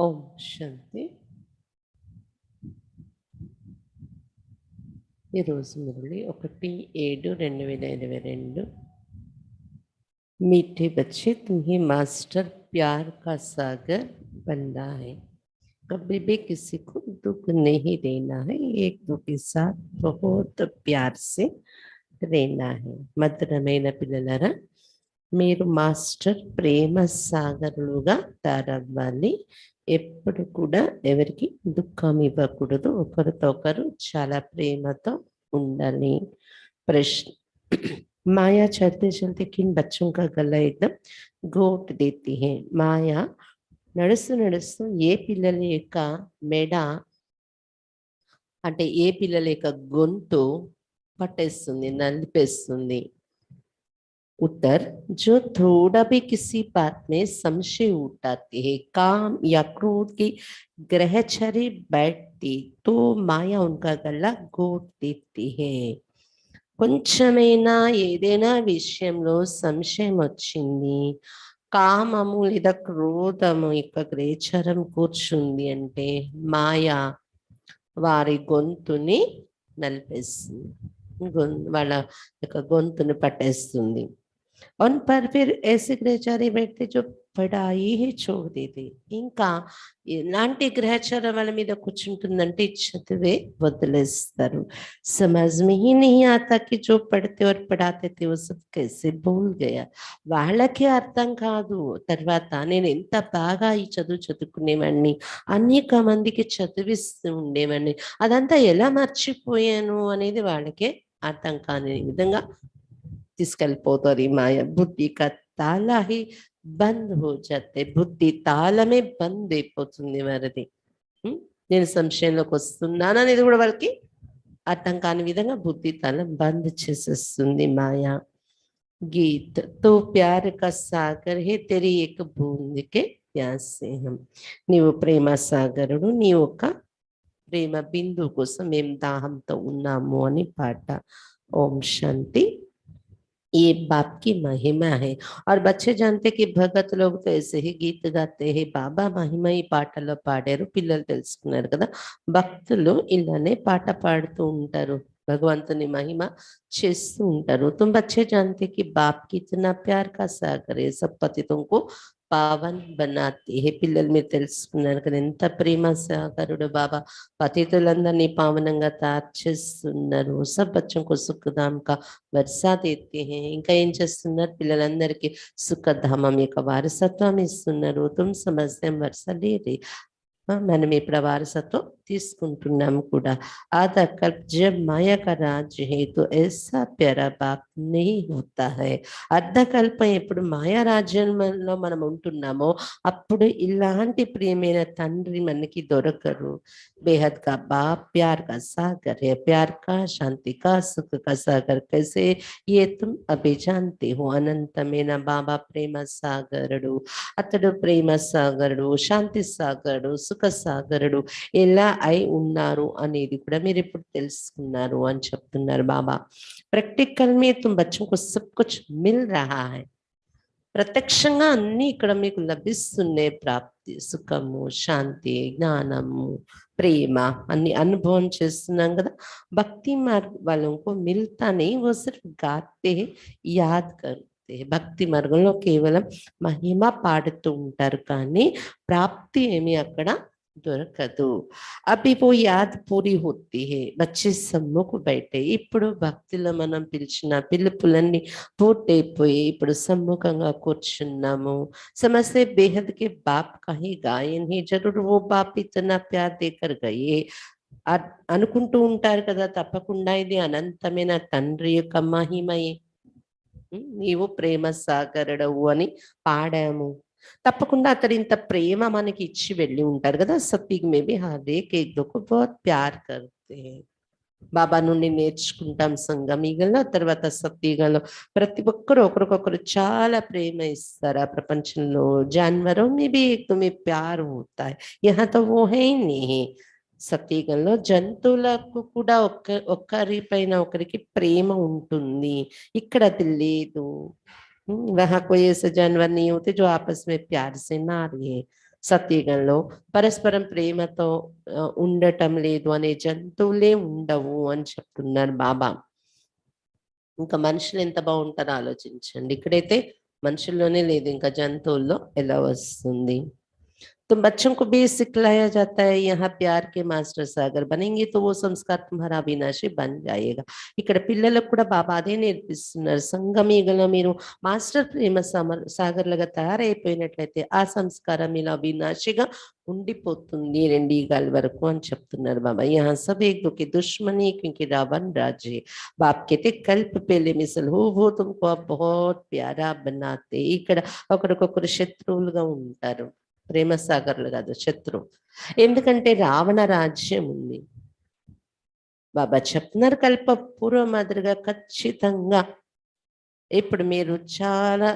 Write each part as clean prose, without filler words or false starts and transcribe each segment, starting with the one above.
ఓం శాంతి. ఈరోజు మురళి 1/7/2022. मीठे बच्चे, तुम्हें मास्टर प्यार का सागर बनना है। कभी भी किसी को दुख नहीं देना है, एक दो के साथ बहुत प्यार से रहना है। మధురమైన పిల్లలారా, మీరు మాస్టర్ ప్రేమ సాగరులుగా తయారవ్వాలి. ఎప్పుడు కూడా ఎవరికి దుఃఖం ఇవ్వకూడదు, ఒకరితో ఒకరు చాలా ప్రేమతో ఉండాలి. प्रश्न, माया चलते चलते किन बच्चों का गला एकदम घोट देती है? माया నడుస్తూ నడుస్తూ ఏ పిల్లల యొక్క మెడ అంటే ఏ పిల్లల యొక్క గొంతు పట్టేస్తుంది, నలిపేస్తుంది? उत्तर, जो थोड़ा भी किसी बात में संशय उठाते हैं, काम या क्रोध की ग्रहचर्य बैठती, तो माया उनका गला घोट देती है. కొంచెమైనా ఏదైనా విషయంలో సంశయం వచ్చింది, కామము లేదా క్రోధము యొక్క గ్రేచరం కూర్చుంది అంటే మాయ వారి గొంతుని నలిపేస్తుంది, వాళ్ళ యొక్క గొంతుని పట్టేస్తుంది. उन पर फिर ऐसे ग्रहचारी बैठते जो పడాయి छोड़ देते. ఇంకా ఇలాంటి గ్రహచారం వాళ్ళ మీద కూర్చుంటుందంటే చదివే వదిలేస్తారు. समझ में ही नहीं आता कि जो पढ़ते और पढ़ाते थे वो सब कैसे भूल गया. వాళ్ళకే అర్థం కాదు తర్వాత నేను ఎంత బాగా ఈ చదువుకునేవాడిని, అనేక మందికి చదివిస్తూ ఉండేవాడిని, అదంతా ఎలా మర్చిపోయాను అనేది వాళ్ళకే అర్థం కాని విధంగా తీసుకెళ్ళిపోతుంది మాయ. బుద్ధి కా తాళా హి బంద్ హో జాతే, బుద్ధి తాళమే బంద్ అయిపోతుంది వారిది. నేను సంశయంలోకి వస్తున్నాను అనేది కూడా వాళ్ళకి అర్థం కాని విధంగా బుద్ధి తాళం బంద్ చేసేస్తుంది మాయ. గీత్, తో ప్యార్ కా సాగర్ హే తెరీ ఏక బూంద్ కే ప్యాస్ సే హమ్. నీవు ప్రేమ సాగరుడు, నీ యొక్క ప్రేమ బిందువు కోసం మేము దాహంతో ఉన్నాము అని పాట. ఓం శాంతి. ये बाप की महिमा है और बच्चे जानते कि भगत लोग तो ऐसे ही गीत गाते हैं. బాబా మహిమ ఈ పాటలో పాడారు, పిల్లలు తెలుసుకున్నారు కదా. భక్తులు ఇలానే పాట పాడుతూ ఉంటారు, భగవంతుని మహిమ చేస్తూ ఉంటారు. तुम बच्चे जानते कि बाप कितना प्यार का सागर है, सब पतितों को పావన్ బనాతి హే. పిల్లలు మీరు తెలుసుకున్నారు కదా ఎంత ప్రేమ సాగరుడు బాబా పతితులందరినీ పావనంగా తయారు చేస్తున్నారు. సబ్ బచ్చోं को సుఖధామ్ కా వర్షా దేతే హే. ఇంకా ఏం చేస్తున్నారు, పిల్లలందరికీ సుఖధామం యొక్క వారసత్వం ఇస్తున్నారు. తుమ్ సమజ్తే వర్ష లేరే, మనం ఇప్పుడు వారసత్వం తీసుకుంటున్నాము కూడా. आधा कल्प जब माया का राज्य है तो ऐसा प्यारा बाप नहीं होता है. అర్ధకల్పం ఎప్పుడు మాయా రాజ్యంలో మనం ఉంటున్నామో అప్పుడు ఇలాంటి ప్రియమైన తండ్రి మనకి దొరకరు. बेहद का बाप प्यार का सागर है, प्यार का, शांति का, सुख का सागर कैसे ये तुम अभी जानते हो. అనంతమైన బాబా ప్రేమ సాగరుడు, అతడు ప్రేమ సాగరుడు, శాంతి సాగరుడు, సుఖ సాగరుడు ఎలా అయి ఉన్నారు అనేది కూడా మీరు ఇప్పుడు తెలుసుకున్నారు అని చెప్తున్నారు బాబా. ప్రాక్టికల్ మే తుమ్ బచ్చోं को सब कुछ मिल रहा है. ప్రత్యక్షంగా అన్ని ఇక్కడ మీకు లభిస్తున్నాయి, ప్రాప్తి, సుఖము, శాంతి, జ్ఞానము, ప్రేమ అన్ని అనుభవం చేస్తున్నాం కదా. భక్తి మార్గ వాళ్ళం కో మిల్తా नहीं, वो सिर्फ गाते याद करते. భక్తి మార్గంలో కేవలం మహిమ పాడుతూ ఉంటారు కానీ ప్రాప్తి ఏమి అక్కడ దొరకదు. అవి वो याद पूरी होती है. బచ్చే సమ్ముఖ బయటే ఇప్పుడు భక్తిలో మనం పిలిచిన పిలుపులన్నీ పూర్తయిపోయి ఇప్పుడు సమ్ముఖంగా కూర్చున్నాము. సమస్తే బేహద్ కే బాప్ కహీ గాయన్ హీ జరూర్ वो बाप इतना प्यार देकर गए అనుకుంటూ ఉంటారు కదా. తప్పకుండా ఇది అనంతమైన తండ్రి యొక్క మహిమయే. నీవు ప్రేమ సాగరుడవు అని పాడాము. తప్పకుండా అతడు ఇంత ప్రేమ మనకి ఇచ్చి వెళ్ళి ఉంటారు కదా. సత్యుగ్ మే భీ హరేక్ ఏక్ దో కో బహుత్ ప్యార్ కర్తే హై. బాబా నుండి నేర్చుకుంటాం సంగమయుగంలో, తర్వాత సత్యుగంలో ప్రతి ఒక్కరు ఒకరికొకరు చాలా ప్రేమ ఇస్తారు. ఆ ప్రపంచంలో జాన్వరోं में भी एक तुम्हें प्यार होता है, यहाँ तो वो है ही नहीं. సత్యుగంలో జంతువులకు కూడా ఒకరి పైన ఒకరికి ప్రేమ ఉంటుంది, ఇక్కడ అది లేదు. वहां कोई ऐसे जानवर नहीं होते जो आपस में प्यार से ना रहे. సత్యుగంలో పరస్పరం ప్రేమతో ఉండటం లేదు అనే జంతువులే ఉండవు అని చెప్తున్నారు బాబా. ఇంకా మనుషులు ఎంత బాగుంటారో ఆలోచించండి. ఇక్కడైతే మనుషుల్లోనే లేదు, ఇంకా జంతువుల్లో ఎలా వస్తుంది? तो बच्चों को भी सिखलाया जाता है यहाँ प्यार के मास्टर सागर बनेंगे तो वो संस्कार तुम्हारा अविनाशी बन जाएगा. ఇక్కడ పిల్లలకు కూడా బాబా అదే నేర్పిస్తున్నారు. సంగమీగలో మీరు మాస్టర్ ప్రేమ సాగర్లుగా తయారైపోయినట్లయితే ఆ సంస్కారం ఇలా అవినాశిగా ఉండిపోతుంది 2 యుగాల వరకు అని చెప్తున్నారు బాబా. यहाँ सब एक दो की दुश्मनी क्योंकि रावण राज्य बाप कहते कल्प पहले मिसल हो तुमको अब बहुत प्यारा बनाते. ఇక్కడ ఒకరికొకరు శత్రువులుగా ఉంటారు, ప్రేమ సాగర్లు కాదు, శత్రువు. ఎందుకంటే రావణ రాజ్యం ఉంది. బాబా చెప్తున్నారు కల్ప పూర్వ మాదిరిగా ఖచ్చితంగా ఇప్పుడు మీరు చాలా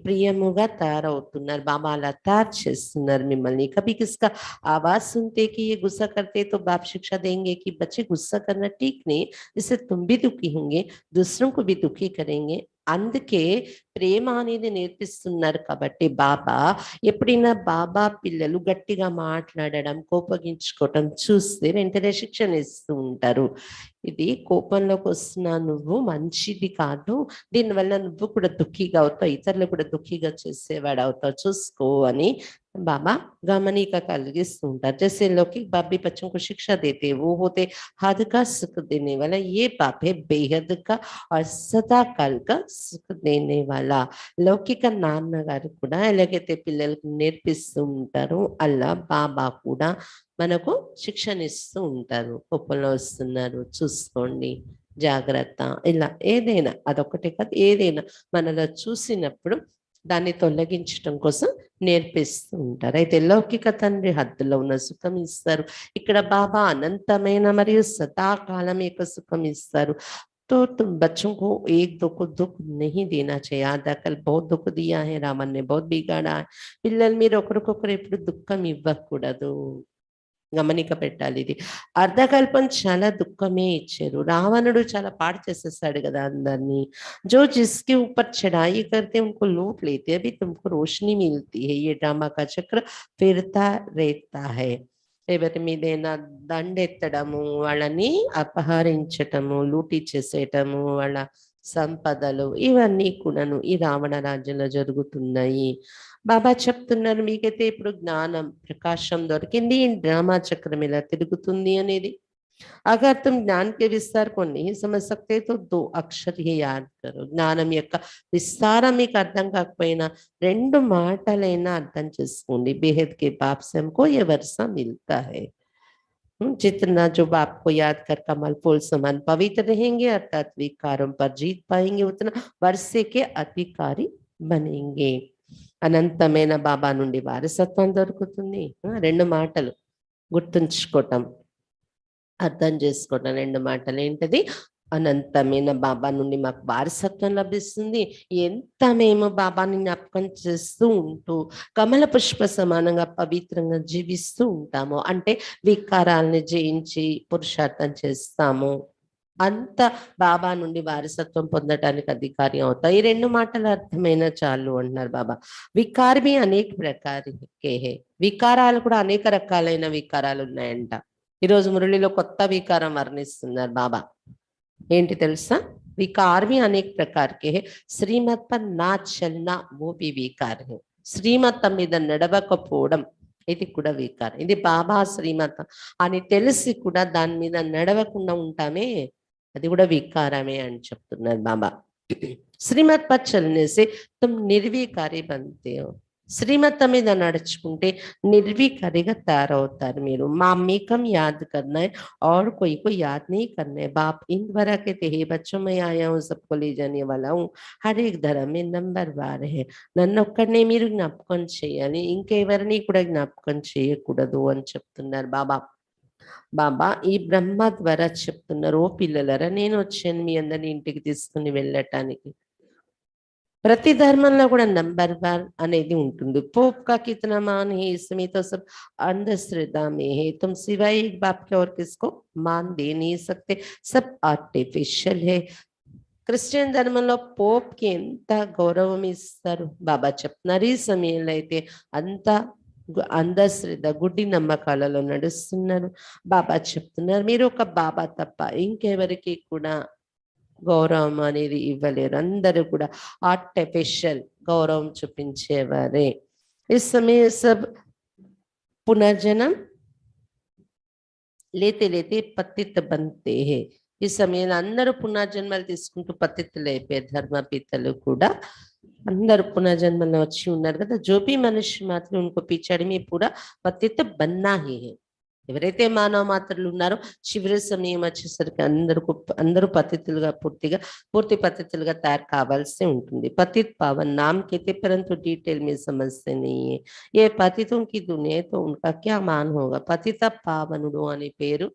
ప్రియముగా తయారవుతున్నారు. బాబా అలా తయారు చేస్తున్నారు మిమ్మల్ని. कभी किसका आवाज सुनते कि ये गुस्सा करते तो बाप शिक्षा देंगे कि बच्चे गुस्सा करना ठीक नहीं, इससे तुम भी दुखी होंगे, दूसरों को भी दुखी करेंगे. అందుకే ప్రేమ అనేది నేర్పిస్తున్నారు కాబట్టి బాబా ఎప్పుడైనా బాబా పిల్లలు గట్టిగా మాట్లాడడం, కోపగించుకోవటం చూస్తే వెంటనే శిక్షణ ఇస్తూ ఉంటారు. ఇది కోపంలోకి వస్తున్నా నువ్వు మంచిది కాదు, దీనివల్ల నువ్వు కూడా దుఃఖిగా అవుతావు, ఇతరులు కూడా దుఃఖిగా చేసేవాడు అవుతావు, చూసుకో అని बाबा गमनिका కలిగిస్తూ ఉంటారు. जैसे लौकिक बाप भी बच्चों को शिक्षा देते वो होते हद का सुख देने वाला, ये बाप है बेहद का और सदा काल का సుఖ దేనే వాలా. లౌకిక నాన్నగారు కూడా ఎలాగైతే పిల్లలకు నేర్పిస్తూ ఉంటారో అలా బాబా కూడా మనకు శిక్షణ ఇస్తూ ఉంటారు. కోపంలో వస్తున్నారు చూసుకోండి, జాగ్రత్త, ఇలా ఏదైనా అదొకటే కాదు, ఏదైనా మనలో చూసినప్పుడు దాన్ని తొలగించడం కోసం నేర్పిస్తూ ఉంటారు. అయితే లౌకిక తండ్రి హద్దులో ఉన్న సుఖం ఇస్తారు, ఇక్కడ బాబా అనంతమైన మరియు సదాకాలం యొక్క సుఖం ఇస్తారు. तो तुम बच्चों को एक दो को दुख नहीं देना चाहिए. आदाकल बहुत दुख दिया है, रावण ने बहुत बिगाड़ा है. పిల్లలు మీరు ఒకరికొకరు ఎప్పుడు దుఃఖం ఇవ్వకూడదు, గమనిక పెట్టాలి. ఇది అర్ధకల్పం చాలా దుఃఖమే ఇచ్చారు. రావణుడు చాలా పాడు చేసేసాడు కదా అందరినీ. जो जिसके ऊपर चढ़ाई करते उनको लूट लेते, अभी तुमको रोशनी मिलती है, ये ड्रामा का चक्र फिरता रहता है. ఎవరి మీదైనా దండెత్తడము, వాళ్ళని అపహరించటము, లూటీ చేసేయటము, వాళ్ళ సంపదలు, ఇవన్నీ కూడాను ఈ రావణ రాజ్యంలో జరుగుతున్నాయి. బాబా చెప్తున్నారు మీకైతే ఇప్పుడు జ్ఞానం ప్రకాశం దొరికింది, డ్రామా చక్రం ఇలా తిరుగుతుంది అనేది. अगर तुम ज्ञान के विस्तार को नहीं समझ सकते तो 2 అక్షర్ ही याद करो. జ్ఞానం యొక్క విస్తారం మీకు అర్థం కాకపోయినా 2 మాటలైనా అర్థం చేసుకోండి. बेहद के बाप से हमको ये वर्षा मिलता है. जितना जो बाप को याद कर कमल फूल समान पवित्र रहेंगे अर्थात विकारों पर जीत पाएंगे, उतना वर्षे के अधिकारी बनेंगे. అనంతమైన బాబా నుండి వారసత్వం దొరుకుతుంది. 2 మాటలు గుర్తుంచుకోవటం, అర్థం చేసుకోవటం. 2 మాటలు ఏంటది? అనంతమైన బాబా నుండి మాకు వారసత్వం లభిస్తుంది. ఎంత మేము బాబాని జ్ఞాపకం చేస్తూ ఉంటూ కమల పుష్ప సమానంగా పవిత్రంగా జీవిస్తూ ఉంటాము అంటే వికారాలని జయించి పురుషార్థం చేస్తాము, అంత బాబా నుండి వారసత్వం పొందడానికి అధికారి అవుతాయి. ఈ 2 మాటలు అర్థమైన చాలు అంటున్నారు బాబా. వికార్ भी అనేక ప్రకారకే హే, వికారాలు కూడా అనేక రకాలైన వికారాలు ఉన్నాయంట. ఈరోజు మురళిలో కొత్త వికారం వర్ణిస్తున్నారు బాబా. ఏంటి తెలుసా? विकार भी अनेक प्रकार के है, श्रीमत पर ना चलना वो भी विकार है. శ్రీమతం మీద నడవకపోవడం ఇది కూడా వికారం. ఇది బాబా శ్రీమతం అని తెలిసి కూడా దాని మీద నడవకుండా ఉంటామే, అది కూడా వికారమే అని చెప్తున్నారు బాబా. శ్రీమత్ పర్ చల్నే సే తుమ్ నిర్వికారి बनते हो. శ్రీమతం మీద నడుచుకుంటే నిర్వికారిగా తయారవుతారు మీరు. मामेकम याद करना है और कोई को याद नहीं करना है. बाप इन द्वारा कहते हैं बच्चों मैं आया हूँ सबको ले जाने वाला हूँ, हर एक धर्म में नंबर 1 है. నన్నొక్కడనే మీరు జ్ఞాపకం చేయాలి, ఇంకెవరిని కూడా జ్ఞాపకం చేయకూడదు అని చెప్తున్నారు బాబా. బాబా ఈ బ్రహ్మ ద్వారా చెప్తున్నారు, ఓ పిల్లలరా నేను వచ్చాను మీ అందరిని ఇంటికి తీసుకుని వెళ్ళటానికి. ప్రతి ధర్మంలో కూడా నంబర్ 1 అనేది ఉంటుంది. पोप का कितना मान है इसमें तो सब अंधश्रद्धा में है. तुम सिवाय एक बाप के और किसको मान दे नहीं सकते, सब आर्टिफिशियल है. క్రిస్టియన్ ధర్మంలో పోప్ కి ఎంత గౌరవం ఇస్తారు బాబా చెప్తున్నారు. ఈ సమయంలో అయితే అంత అంధశ్రద్ధ, గుడ్డి నమ్మకాలలో నడుస్తున్నారు. బాబా చెప్తున్నారు, మీరు ఒక బాబా తప్ప ఇంకెవరికి కూడా గౌరవం అనేది ఇవ్వలేరు. అందరూ కూడా ఆర్టిఫిషియల్ గౌరవం చూపించేవారే. इस समय सब पुनर्जन्म లేతే లేతే పతిత బంతే హే. ఈ సమయంలో అందరూ పునర్జన్మలు తీసుకుంటూ పతితులు అయిపోయారు. ధర్మపితలు కూడా అందరూ పునర్జన్మలో వచ్చి ఉన్నారు కదా. జోబీ మనుష్య మాత్రం ఇంకో పిచ్చాడి మీ పూరా పతిత బన్నా హీ హే. ఎవరైతే మానవ మాత్రలు ఉన్నారో చివరి సమయం వచ్చేసరికి అందరూ పతితులుగా పూర్తి పతితులుగా తయారు కావాల్సి ఉంటుంది. పతిత్ పావన్ నామ్ कहते परंतु डिटेल में समझते नहीं है. ये पतितों की दुनिया तो उनका क्या मान होगा. పతిత పావనుడు అనే పేరు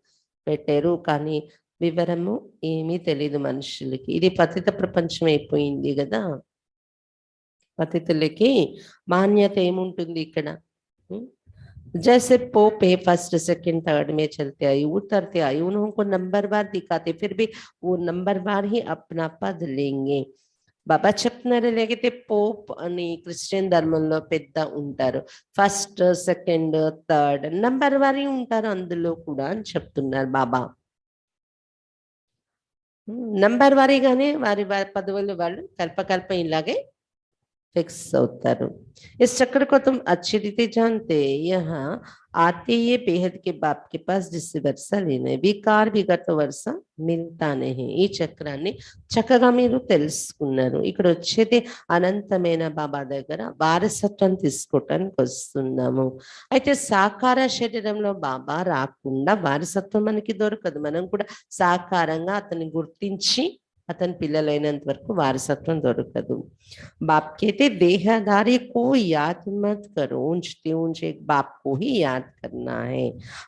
పెట్టారు, కానీ వివరము ఏమీ తెలియదు మనుషులకి. ఇది పతిత ప్రపంచం అయిపోయింది కదా. పతితులకి మాన్యత ఏముంటుంది ఇక్కడ. जैसे पोप है फर्स्ट सेकंड थर्ड में चलते आए उतरते आए, उनको नंबरवार दिखाते, फिर भी वो नंबरवार ही अपना पद लेंगे. బాబా చెప్తున్నారు, లేకపోతే పోప్ అని క్రిస్టియన్ ధర్మంలో పెద్ద ఉంటారు, ఫస్ట్ సెకండ్ థర్డ్ నంబర్ వారి ఉంటారు అందులో కూడా అని చెప్తున్నారు బాబా. నంబర్ వారీగానే వారి పదవులు వాళ్ళు కల్ప ఇలాగే फिक्स होता. इस चक्र को तुम अच्छी रीति जानते. यहाँ आते ये बेहद के बाप के पास जिससे वर्षा लेने विकार विगत वर्षा మిగతా ఈ చక్రాన్ని చక్కగా మీరు తెలుసుకున్నారు. ఇక్కడ వచ్చేది అనంతమైన బాబా దగ్గర వారసత్వం తీసుకోవటానికి వస్తున్నాము. అయితే సాకార శరీరంలో బాబా రాకుండా వారసత్వం మనకి దొరకదు. మనం కూడా సాకారంగా అతన్ని గుర్తించి అతని పిల్లలైనంత వరకు వారసత్వం దొరకదు. बाप कहते देहधारी को याद मत करो, ऊंचते ऊंचे बाप को ही याद करना है.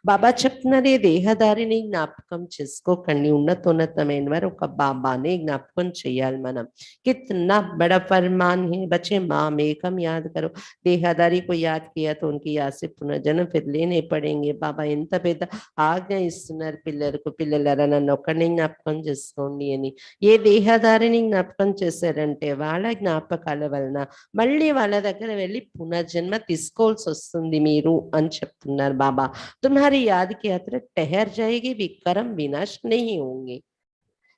బాబా చెప్తున్నారు, దేహదారిని జ్ఞాపకం చేసుకోకండి, ఉన్నతమైన వారు ఒక బాబాని జ్ఞాపకం చేయాలి మనం. कितना बड़ा फरमान है बच्चे, माम एकम याद करो. దేహదారి को याद किया तो उनकी याद से पुनर्जन्म फिर लेने पड़ेंगे. బాబా ఎంత పెద్ద ఆజ్ఞ ఇస్తున్నారు పిల్లలకు, పిల్లలరా నన్ను ఒక్కడిని జ్ఞాపకం చేసుకోండి అని. ఏ దేహదారిని జ్ఞాపకం చేశారంటే వాళ్ళ జ్ఞాపకాల వలన మళ్ళీ వాళ్ళ దగ్గర వెళ్ళి పునర్జన్మ తీసుకోవాల్సి వస్తుంది మీరు అని చెప్తున్నారు బాబా. తుమ్హారీ యాద్ కి యాత్ర టెహర్ జాయేగి, వికరం వినాశ్ నహీ హోంగే.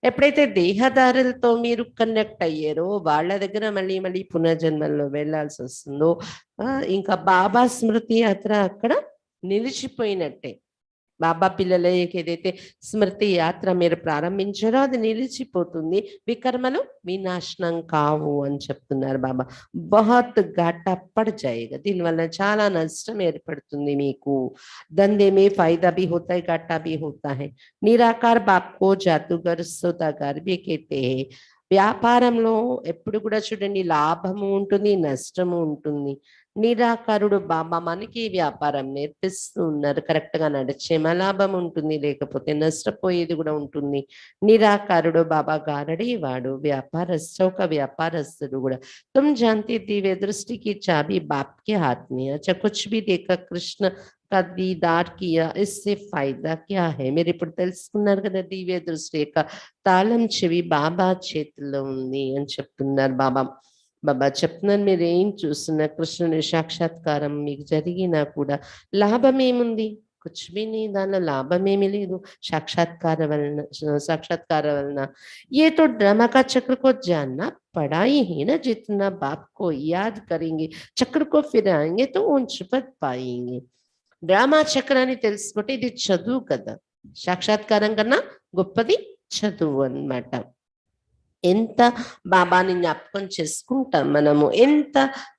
ఎప్పుడైతే దేహదారులతో మీరు కనెక్ట్ అయ్యారో వాళ్ళ దగ్గర మళ్ళీ పునర్జన్మల్లో వెళ్లాల్సి వస్తుందో ఇంకా బాబా స్మృతి యాత్ర అక్కడ నిలిచిపోయినట్టే. బాబా పిల్లలకి ఏదైతే స్మృతి యాత్ర మీరు ప్రారంభించారో అది నిలిచిపోతుంది. వికర్మలు వినాశనం కావు అని చెప్తున్నారు బాబా. బహుత్ ఘాటా పడ్ జాయేగా, దీనివల్ల చాలా నష్టం ఏర్పడుతుంది మీకు. దందే మే ఫైదా భీ హోతా హై, ఘాటా భీ హోతా హై. నిరాకార్ బాప్ కో జాదుగర్ సౌదాగర్ భీ कहते हैं. వ్యాపారంలో ఎప్పుడు కూడా చూడండి లాభము ఉంటుంది, నష్టము ఉంటుంది. నిరాకారుడు బాబా మనకి వ్యాపారం నేర్పిస్తూ ఉన్నారు. కరెక్ట్ గా నడిచేమా లాభం ఉంటుంది, లేకపోతే నష్టపోయేది కూడా ఉంటుంది. నిరాకారుడు బాబా గారడి వాడు వ్యాపారస్తు, ఒక వ్యాపారస్తుడు కూడా. తుమ్ జాంతే దివ్య దృష్టికి చాబీ బాప్ కే హాత్ మే. అచ్చా కుచ్ భీ దేఖా కృష్ణ का दीदार किया, इससे फायदा क्या है. మీరు ఇప్పుడు తెలుసుకున్నారు కదా, దివ్య దృష్టి యొక్క తాళం చెవి బాబా చేతిలో ఉంది అని చెప్తున్నారు బాబా. బాబా చెప్తున్నారు, మీరు ఏం చూస్తున్నా కృష్ణుని సాక్షాత్కారం మీకు జరిగినా కూడా లాభం ఏముంది, कुछ भी नहीं, దానిలో లాభం ఏమీ లేదు. సాక్షాత్కార వలన ये तो ड्रामा का चक्र को जानना पड़ा ही है ना. जितना बाप को याद करेंगे चक्र को फिराएंगे तो ऊंच पद पाएंगे. డ్రామా చక్రాన్ని తెలుసుకుంటే ఇది చదువు కదా, సాక్షాత్కారం కన్నా గొప్పది చదువు అన్నమాట. ఎంత బాబాని జ్ఞాపకం చేసుకుంటాం మనము, ఎంత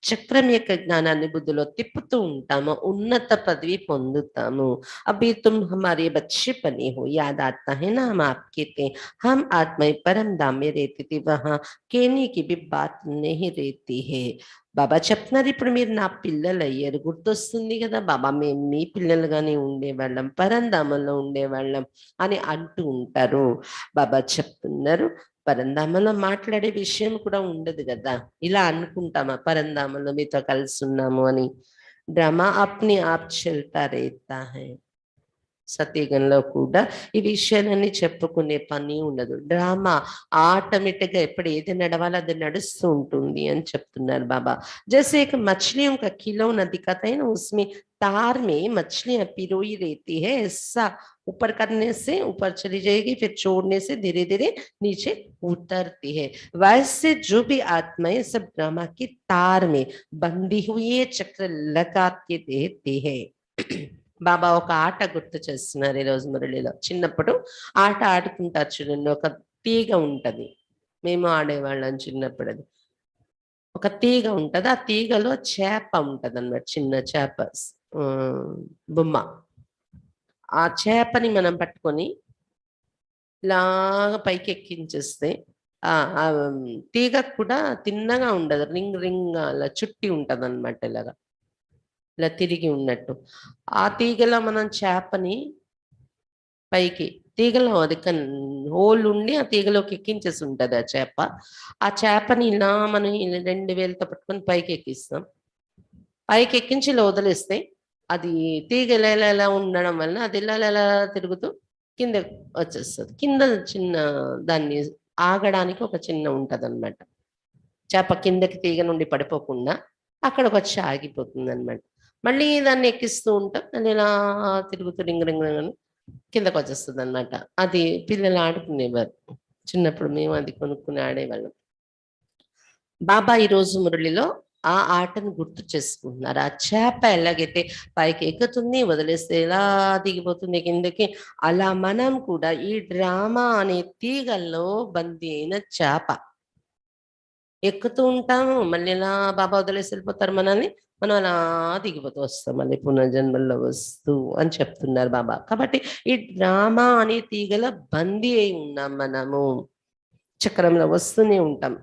చక్రం యొక్క జ్ఞానాన్ని బుద్ధిలో తిప్పుతూ ఉంటామో ఉన్నత పదవి పొందుతాము. అభి తుమ్ హమారే బచ్చే బనే హో, యాద్ ఆతా హై నా హమ్ ఆప్కే తే, హమ్ ఆత్మై పరం ధామ్ మే रहते थे, वहां कहने की भी बात नहीं रहती है. బాబా చెప్తున్నారు, ఇప్పుడు మీరు నా పిల్లలు అయ్యారు, గుర్తొస్తుంది కదా బాబా మేము మీ పిల్లలుగానే ఉండేవాళ్ళం, పరంధామంలో ఉండేవాళ్ళం అని అంటూ ఉంటారు. బాబా చెప్తున్నారు, పరంధామంలో మాట్లాడే విషయం కూడా ఉండదు కదా, ఇలా అనుకుంటామా పరంధామంలో మీతో కలిసి ఉన్నాము అని. డ్రామా అప్ని ఆప్ చల్తా రేతా హై. సత్యగంలో కూడా ఈ విషయాలన్నీ చెప్పుకునే పని ఉండదు. డ్రామా ఆటోమేటిక్‌గా ఎప్పుడు ఏది నడవాలో అది నడుస్తూ ఉంటుంది అని చెప్తున్నారు బాబా. जैसे एक मछलियों का खिलौना दिखाता है ना, उसमें तार में मछलियाँ पिरोई रहती है, ऐसा ऊपर करने से ऊपर चली जाएगी, फिर छोड़ने से धीरे-धीरे नीचे उतरती है। वैसे जो भी आत्माएँ सब ड्रामा की तार में बंधी हुई है, चक्र लगा के देती है। బాబా ఒక ఆట గుర్తు చేస్తున్నారు ఈరోజు మురళిలో. చిన్నప్పుడు ఆట ఆడుకుంటారు చూడండి. ఒక తీగ ఉంటది. మేము ఆడేవాళ్ళం చిన్నప్పుడు అది. ఒక తీగ ఉంటది. ఆ తీగలో చేప ఉంటదన్నమాట. చిన్న చేప ఆహ్, బొమ్మ. ఆ చేపని మనం పట్టుకొని ఇలాగ పైకెక్కించేస్తే ఆ! తీగ కూడా తిన్నగా ఉండదు. రింగ్ రింగ్‌గా అలా చుట్టి ఉంటదన్నమాట ఇలాగ. ఇలా తిరిగి ఉన్నట్టు. ఆ తీగలో మనం చేపని పైకి తీగలో అది హోల్ ఉండి ఆ తీగలోకి ఎక్కించేసి ఉంటది ఆ చేప. ఆ చేపని ఇలా మనం ఇలా 2 వేలుతో పట్టుకొని పైకెక్కిస్తాం. పైకెక్కించి ఇలా వదిలేస్తే అది తీగ ఇలా ఉండడం వలన అది ఇలా తిరుగుతూ కిందకి వచ్చేస్తది. కింద చిన్న దాన్ని ఆగడానికి ఒక చిన్న ఉంటదనమాట. చేప కిందకి తీగ నుండి పడిపోకుండా అక్కడికొచ్చి ఆగిపోతుందనమాట. మళ్ళీ దాన్ని ఎక్కిస్తూ ఉంటాం. దాన్ని ఇలా తిరుగుతూ రింగ్ రింగ్ రింగ్ అని కిందకొచ్చేస్తదనమాట. అది పిల్లలు ఆడుకునేవారు. చిన్నప్పుడు మేము అది కొనుక్కొని ఆడేవాళ్ళం. బాబా ఈరోజు మురళిలో ఆ ఆటను గుర్తు చేసుకుంటున్నారు. ఆ చేప ఎలాగైతే పైకి ఎక్కుతుంది, వదిలేస్తే ఎలా దిగిపోతుంది కిందకి, అలా మనం కూడా ఈ డ్రామా అనే తీగల్లో బందీ అయిన చేప. ఎక్కుతూ ఉంటాము. మళ్ళీ ఇలా బాబా వదిలేసి వెళ్ళిపోతారు మనల్ని. మనం అలా దిగిపోతూ వస్తాం. మళ్ళీ పునర్జన్మల్లో వస్తూ అని చెప్తున్నారు బాబా. కాబట్టి ఈ డ్రామా అనే తీగల బందీ అయి ఉన్నాం మనము. చక్రంలో వస్తూనే ఉంటాం.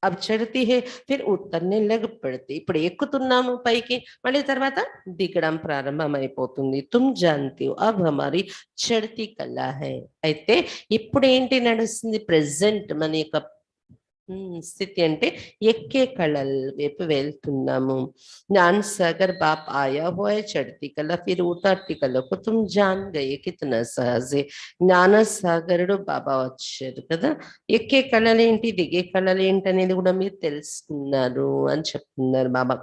अब चढ़ती है, फिर ఉత్తరనే లెగ్ పడితే ఇప్పుడు ఎక్కుతున్నాము పైకి, మళ్ళీ తర్వాత దిగడం ప్రారంభమైపోతుంది. తుమ్ జాన్తే హో అబ్ హమారీ చढ़ती కలా హై. అయితే ఇప్పుడేంటి నడుస్తుంది ప్రెజెంట్ మన యొక్క స్థితి అంటే ఎక్కే కళల వైపు వెళ్తున్నాము. ज्ञान सागर बाप आया हुआ है चढ़ती कला फिर उतरती कला को तुम जान गए कितना सहज है. జ్ఞాన సాగరుడు బాబా వచ్చారు కదా. ఎక్కే కళలేంటి దిగే కళలేంటి అనేది కూడా మీరు తెలుసుకున్నారు అని చెప్తున్నారు బాబా.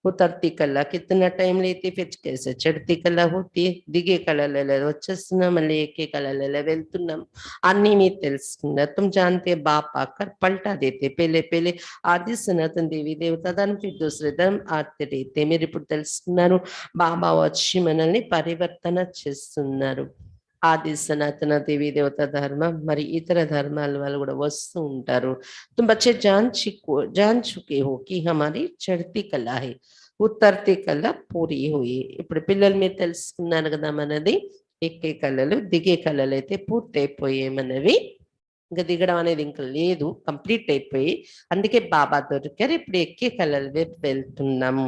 उतरती कला कितना टाइम लेती फिर कैसे चढ़ती कला होती है. దిగే కళలలో వచ్చేస్తున్నాం, మళ్ళీ ఎక్కే కళలలో వెళ్తున్నాం. అన్నీ మీరు తెలుసుకున్నారు. तुम जानते बाप आकर पलटा देते. पहले पहले आदि सनातन देवी देवता धर्म फिर दूसरे धर्म आते रहते. మీరు ఇప్పుడు తెలుసుకున్నారు. బాబా వచ్చి మనల్ని పరివర్తన చేస్తున్నారు. ఆది సనాతన దేవీ దేవత ధర్మం మరి ఇతర ధర్మాల వాళ్ళు కూడా వస్తూ ఉంటారు. तुम बच्चे जान चुके हो कि हमारी चढ़ती कला है, ఉత్తర్తి కళ పూరి హుయి. ఇప్పుడు పిల్లలు మీరు తెలుసుకున్నారు కదా మనది ఎక్కే కళలు, దిగే కళలు అయితే పూర్తయిపోయాయి మనవి. ఇంక దిగడం అనేది ఇంక లేదు, కంప్లీట్ అయిపోయి. అందుకే బాబా దొరికారు. ఇప్పుడు ఎక్కే కళల వైపు వెళ్తున్నాము.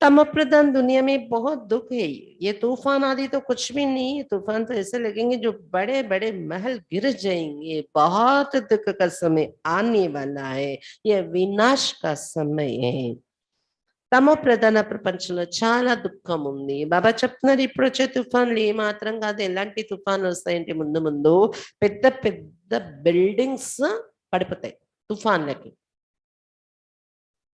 तमो प्रधान दुनिया में बहुत दुख है. ये तूफान आदि तो कुछ भी नहीं है. तूफान तो ऐसे लगेंगे जो बड़े बड़े महल गिर जाएंगे. बहुत दुख का समय आने वाला है. ये विनाश का समय है. తమో ప్రధాన ప్రపంచంలో చాలా దుఃఖం ఉంది. బాబా చెప్తున్నారు ఇప్పుడు వచ్చే తుఫాన్లు ఏ మాత్రం కాదు. ఎలాంటి తుఫాన్లు వస్తాయంటే ముందు ముందు పెద్ద పెద్ద బిల్డింగ్స్ పడిపోతాయి తుఫాన్లకి.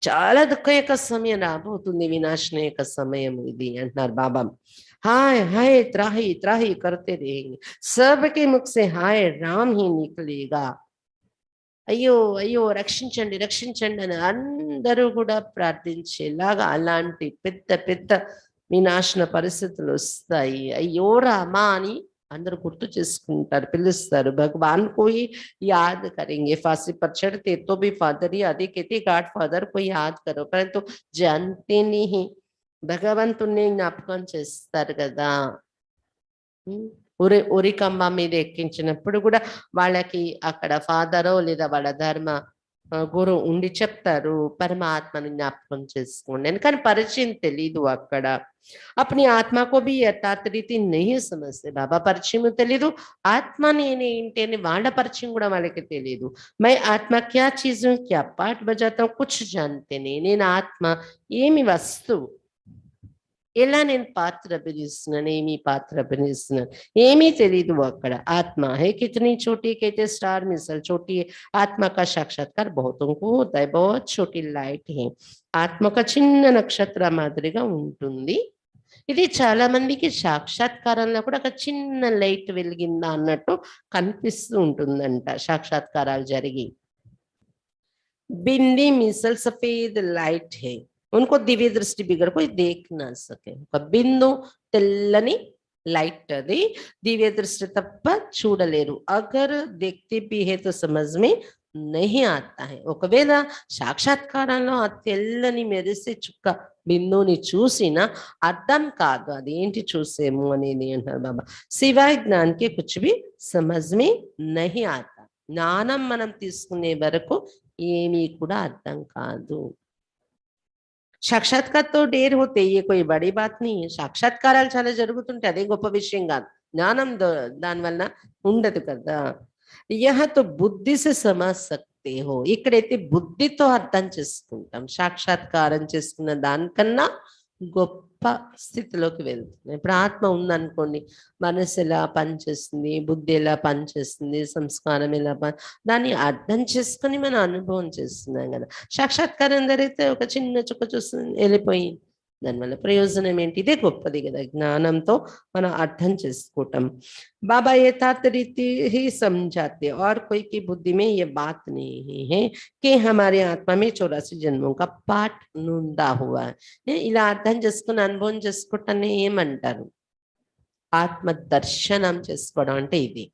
చాలా దుఃఖం యొక్క సమయం రాబోతుంది. వినాశనం యొక్క సమయం ఇది అంటున్నారు బాబా. हाय हाय त्राही त्राही करते रहेंगे. सबके मुख से हाय राम ही निकलेगा. అయ్యో అయ్యో రక్షించండి రక్షించండి అని అందరూ కూడా ప్రార్థించేలాగా అలాంటి పెద్ద పెద్ద వినాశన పరిస్థితులు వస్తాయి. అయ్యో రామా అని అందరూ గుర్తు చేసుకుంటారు, పిలుస్తారు. భగవాన్ కోయి యాద్ కरेंगे. फांसी पर चढ़ते तो भी फादर ही आदि कहते गॉड फादर को याद करो, परंतु जानते नहीं. భగవంతుణ్ణి జ్ఞాపకం చేస్తారు కదా. ఉరికంబ మీద ఎక్కించినప్పుడు కూడా వాళ్ళకి అక్కడ ఫాదరో లేదా వాళ్ళ ధర్మ గురువు ఉండి చెప్తారు పరమాత్మని జ్ఞాపకం చేసుకోండి అని. కానీ పరిచయం తెలీదు అక్కడ. అప్పుడు ఆత్మ को भी యథార్థ రీతి नहीं समझते. బాబా పరిచయం తెలీదు, ఆత్మ నేనేంటి అని వాళ్ళ పరిచయం కూడా వాళ్ళకి తెలియదు. मैं आत्मा क्या चीज हूँ, क्या पाठ बजाता हूँ, कुछ जानते नहीं. నేను ఆత్మ ఏమి వస్తువు ఎలా నేను పాత్ర అభినయిస్తున్నాను, ఏమి పాత్ర అభినయిస్తున్నాను, ఏమీ తెలీదు అక్కడ. आत्मा है कितनी छोटी, कहते स्टार मिसल छोटी है। आत्मा का साक्षात्कार बहुतों को होता है, बहुत छोटी लाइट है। ఆత్మ ఒక చిన్న నక్షత్ర మాదిరిగా ఉంటుంది. ఇది చాలా మందికి సాక్షాత్కారంలో కూడా ఒక చిన్న లైట్ వెలిగిందా అన్నట్టు కనిపిస్తూ ఉంటుందంట సాక్షాత్కారాలు జరిగి. बिंदी मिसल सफेद लाइट है, उनको दिव्य दृष्टि बिगड़ कोई देख ना सके। ఒక బిందు తెల్లని లైట్ అది, దివ్య దృష్టి తప్ప చూడలేరు. అగర్ देखते भी है तो समझ में नहीं आता है। ఒకవేళ సాక్షాత్కారంలో ఆ తెల్లని మెరిసే చుక్క బిందువుని చూసినా అర్థం కాదు అది ఏంటి చూసేము అనేది అంటారు బాబా. సివాయ్ జ్ఞాన్ కే కుచ్ భీ సమజ్ మే నహీ ఆతా, జ్ఞానం మనం తీసుకునే వరకు ఏమీ కూడా అర్థం కాదు. సాక్షాత్కార్తో డేర్ होते, ये कोई बड़ी बात नहीं है. సాక్షాత్కారాలు చాలా జరుగుతుంటే అదే గొప్ప విషయం కాదు. జ్ఞానం దాని వలన ఉండదు కదా. యహ తో బుద్ధి సే సమజ్ సక్తే హో, ఇక్కడైతే బుద్ధితో అర్థం చేసుకుంటాం. సాక్షాత్కారం చేసుకున్న దానికన్నా గొప్ప స్థితిలోకి వెళ్తుంది. ఇప్పుడు ఆత్మ ఉందనుకోండి, మనసు ఎలా పనిచేస్తుంది, బుద్ధి ఎలా పనిచేస్తుంది, సంస్కారం ఎలా దాన్ని అర్థం చేసుకుని మనం అనుభవం చేస్తున్నాం కదా. సాక్షాత్కారం జరిగితే ఒక చిన్న చుక్క చూస్తుంది వెళ్ళిపోయింది, దానివల్ల ప్రయోజనం ఏంటి? ఇదే గొప్పది కదా, జ్ఞానంతో మనం అర్థం చేసుకోవటం. बाबा यथार्थ रीति ही समझाते और कोई की बुद्धि में ये बात नहीं है कि हमारे आत्मा में 84 जन्मों का पाठ नूंदा हुआ है. ఇలా అర్థం చేసుకుని అనుభవం చేసుకోవటాన్ని ఏమంటారు? ఆత్మ దర్శనం చేసుకోవడం అంటే ఇది,